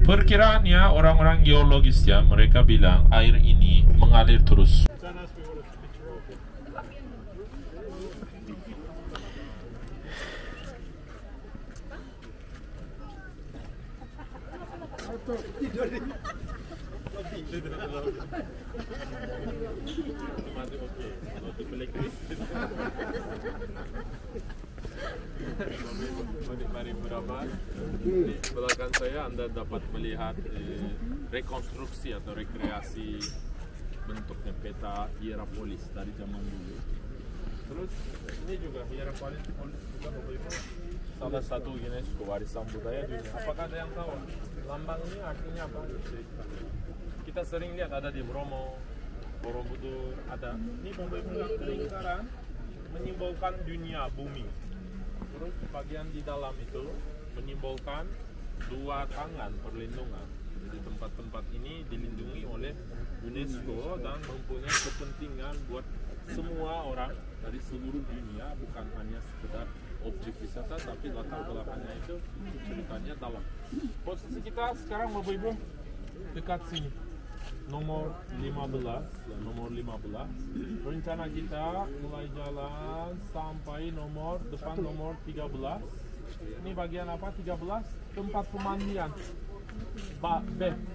Perkiraannya orang-orang geologis ya, mereka bilang air ini mengalir terus. Tidur. Otomatis oke. Untuk elektris. Mari berapa? Di belakang saya Anda dapat melihat rekonstruksi atau rekreasi bentuknya peta Hierapolis dari zaman dulu. Terus ini juga Hierapolis juga salah satu UNESCO warisan budaya dunia. Apakah ada yang tahu lambang ini artinya apa? Kita sering lihat ada di Bromo, Borobudur, ada. Ini lingkaran menyimbolkan dunia bumi. Terus bagian di dalam itu menyimbolkan dua tangan perlindungan. Jadi tempat-tempat ini dilindungi oleh UNESCO dan mempunyai kepentingan buat semua orang dari seluruh dunia, bukan hanya sekedar objek wisata, tapi latar belakangnya itu ceritanya dalam. Posisi kita sekarang Bapak Ibu dekat sini. Nomor 15, nomor 15. Rencana kita mulai jalan sampai depan nomor 13. Ini bagian apa? 13 tempat pemandian.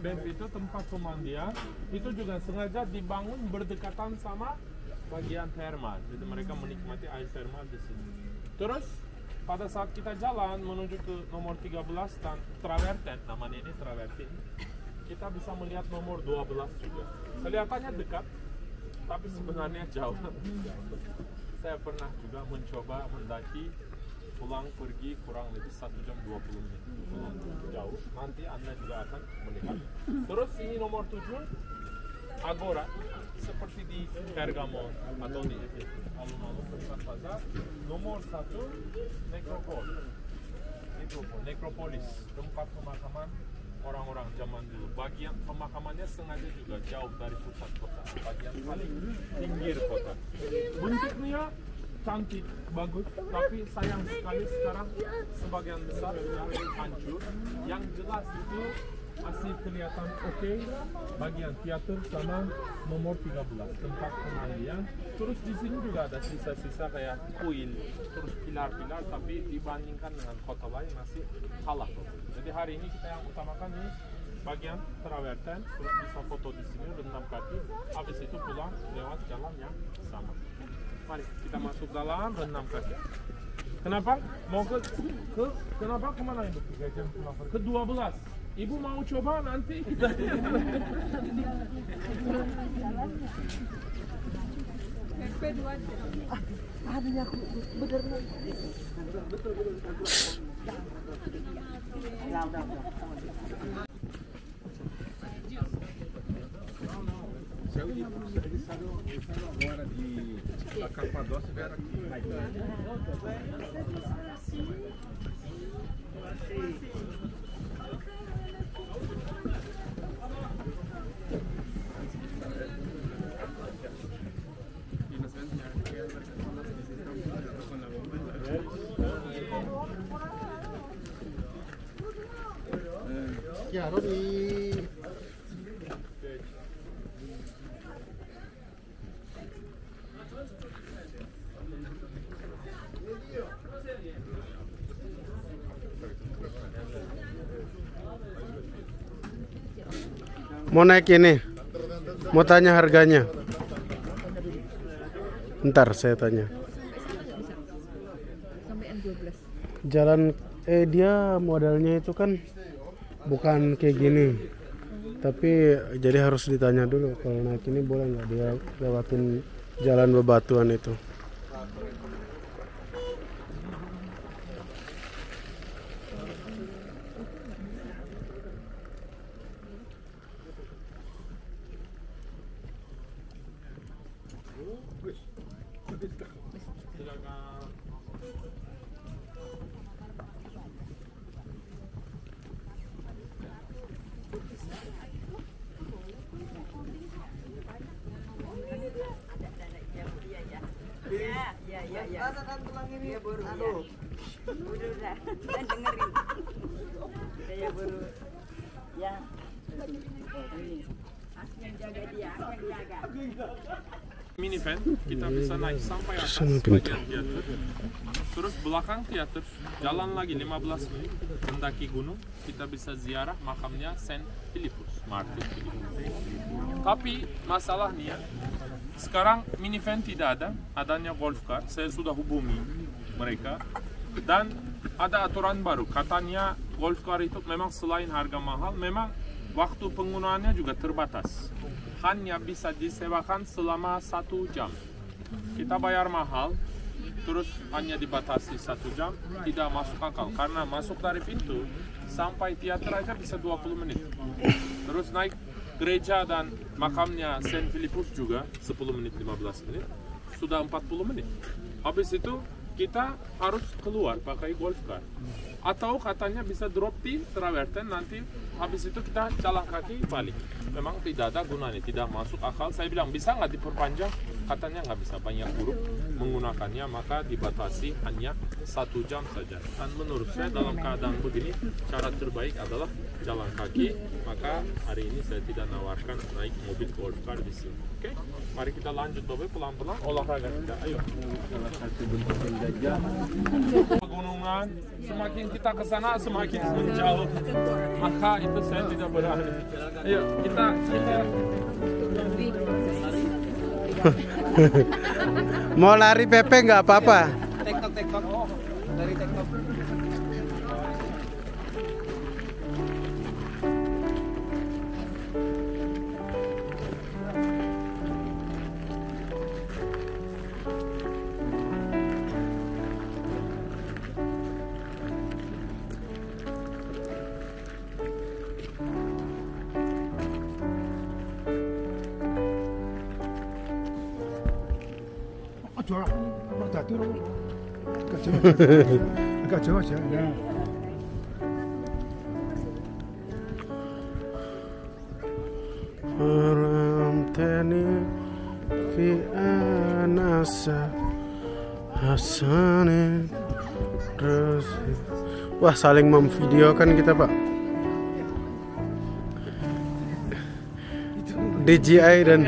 BEF itu tempat pemandian. Itu juga sengaja dibangun berdekatan sama bagian termal. Jadi mereka menikmati air termal di sini. Terus pada saat kita jalan menuju ke nomor 13 dan traverten, namanya ini traverten, kita bisa melihat nomor 12 juga. Kelihatannya dekat, tapi sebenarnya jauh. Saya pernah juga mencoba mendaki, pulang pergi kurang lebih 1 jam 20 menit. Jauh, nanti Anda juga akan melihat. Terus ini nomor 7, Agora, seperti di Pergamon atau di alun-alun tempat pasar. Nomor 1, Nekropolis, tempat pemakaman orang-orang zaman dulu. Bagian pemakamannya sengaja juga jauh dari pusat kota, bagian paling pinggir kota. Bentuknya cantik, bagus, tapi sayang sekali sekarang sebagian besar sudah hancur. Yang jelas itu masih kelihatan oke, bagian teater sama nomor 13 tempat pemandian. Terus di sini juga ada sisa-sisa kayak kuil, terus pilar-pilar, tapi dibandingkan dengan kota lain masih kalah. Jadi hari ini kita yang utamakan ini bagian traverten, terus bisa foto di sini, rendam kaki, habis itu pulang lewat jalan yang sama. Mari kita masuk dalam, rendam kaki. Kenapa? Mau kenapa kemana Ibu? Ke-12. Ibu mau coba nanti kita. Aduh aku bener betul. Agora de Capadócia vieram aqui. Ya, Rodi. Mau naik ini, mau tanya harganya. Ntar saya tanya. Jalan dia modelnya itu kan bukan kayak gini, tapi jadi harus ditanya dulu kalau naik ini boleh nggak dia lewatin jalan bebatuan itu. minivan kita bisa naik sampai atas bagian teater. Terus belakang teater jalan lagi 15 menit mendaki gunung, kita bisa ziarah makamnya Saint Philippus, Martyr Philippus. Tapi masalahnya sekarang minivan tidak ada, adanya golf car. Saya sudah hubungi mereka dan ada aturan baru. Katanya golf car itu memang selain harga mahal, memang waktu penggunaannya juga terbatas. Hanya bisa disewakan selama 1 jam. Kita bayar mahal, terus hanya dibatasi 1 jam, tidak masuk akal. Karena masuk dari pintu sampai teater aja bisa 20 menit. Terus naik gereja dan makamnya Saint Philippus juga 10 menit, 15 menit. Sudah 40 menit. Habis itu kita harus keluar pakai golf car. Atau katanya bisa drop di traverten, nanti habis itu kita jalan kaki balik. Memang tidak ada gunanya, tidak masuk akal. Saya bilang bisa nggak diperpanjang? Katanya nggak bisa, banyak grup menggunakannya, maka dibatasi hanya 1 jam saja. Dan menurut saya dalam keadaan begini, cara terbaik adalah jalan kaki. Maka hari ini saya tidak nawarkan naik mobil golf car di sini. Oke, mari kita lanjut pelan-pelan olahraga kita. Ayo. Pegunungan, semakin kita ke sana semakin menjauh. Maka itu saya tidak berani. Ayo kita mau lari Pepe nggak apa-apa. TikTok dari TikTok. agak jauh aja ya. Ramtani fi anasa Hasanin. Wah, saling memvideokan kita, Pak. DJI dan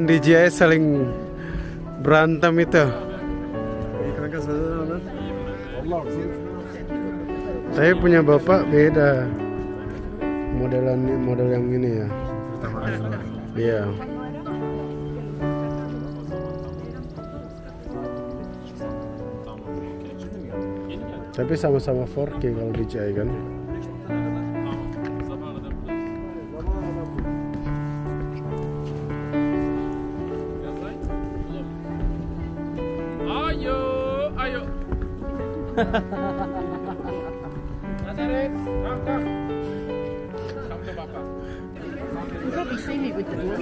DJI saling berantem itu. Tapi punya bapak beda model yang ini ya. Iya. Tapi sama-sama 4K kalau DJI kan. Ayo. Nazaret, come. Come to Papa. Probably see me with the board.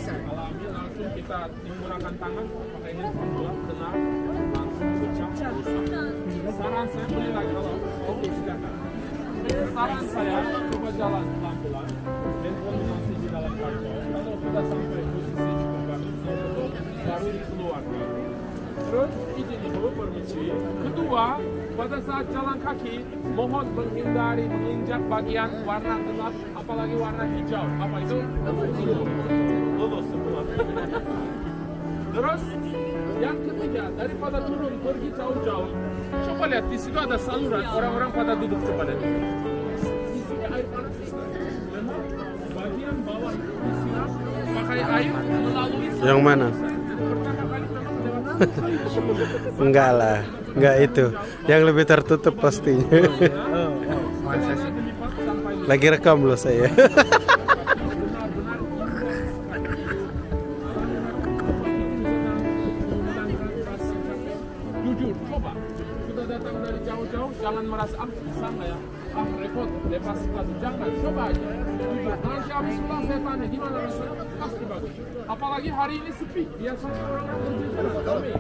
Alami langsung kita menggunakan tangan pakai handphone buat tenang langsung ucap rusak. Saran saya beli lagi kalau oke silakan. Saran saya coba jalan pelan-pelan, handphone masih di dalam kantong. Kalau sudah sampai posisi cukup bagus, baru dikeluarkan. Terus izin ibu permisi. Kedua, pada saat jalan kaki, mohon menghindari menginjak bagian warna gelap, apalagi warna hijau. Apa itu? Lulus semua. Terus yang ketiga, daripada turun pergi jauh-jauh, coba lihat di situ ada saluran, orang-orang pada duduk, coba lihat. Isinya air panas. Memang bagian bawah itu disiram pakai air melalui saluran. Yang mana? Enggak lah, enggak itu. Yang lebih tertutup pastinya. Lagi rekam loh saya. Jujur, coba. Sudah datang dari jauh-jauh, jangan merasa bisa nggak ya? Repot, lepas sepatu, jangan. Coba aja. Jujur, nanti habis pulang saya tanya, gimana rasanya? Pasti bagus. Apalagi hari ini sepi, biasanya orang ramai.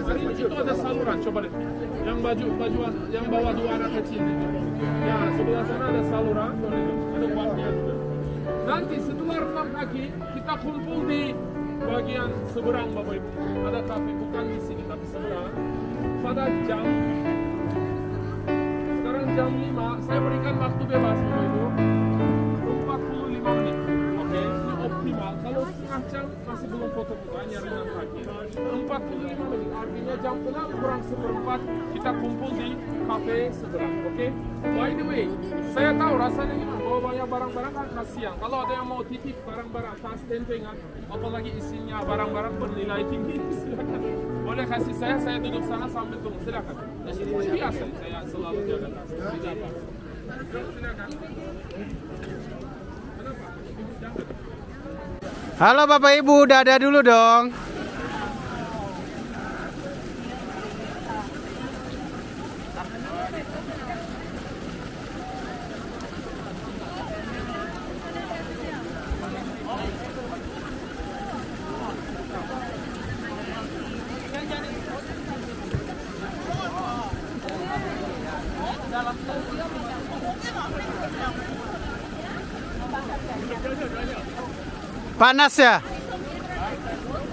Hari ini itu ada saluran, coba lihat. Yang bawa 2 anak kecil itu. Ya, sebelah sana ada saluran, ada kuatnya juga. Nanti setelah renang kaki, kita kumpul di bagian seberang, Bapak Ibu. Ada kafe, bukan di sini, tapi seberang. Pada sekarang jam 5, saya berikan waktu bebas, Bapak Ibu. Pokoknya jam 6 kurang seperempat kita kumpul di kafe sebelah, oke? By the way, saya tahu rasanya gimana bawa banyak barang-barang kan kasihan. Kalau ada yang mau titip barang-barang tas tempengan, apalagi isinya barang-barang bernilai tinggi, silakan. Boleh kasih saya duduk sana sambil tunggu, silakan. Biasa saya selalu jaga tas, tidak apa. Silakan. Halo Bapak Ibu, dadah dulu dong. Panas ya?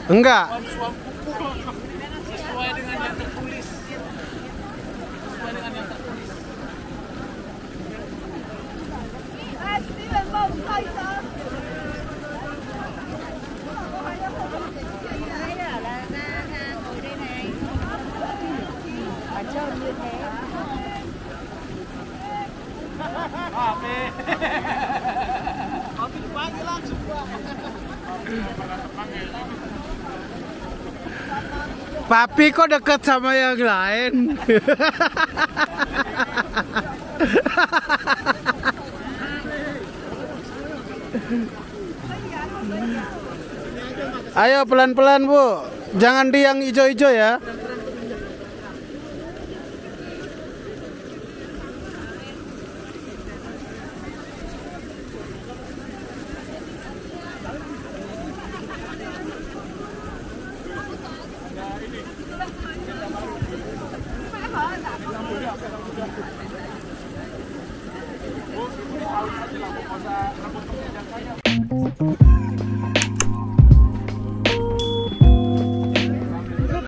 Enggak. Sesuai dengan yang tertulis. Sesuai dengan yang tertulis. Papi kok deket sama yang lain? Ayo pelan-pelan Bu, jangan di yang hijau-hijau ya.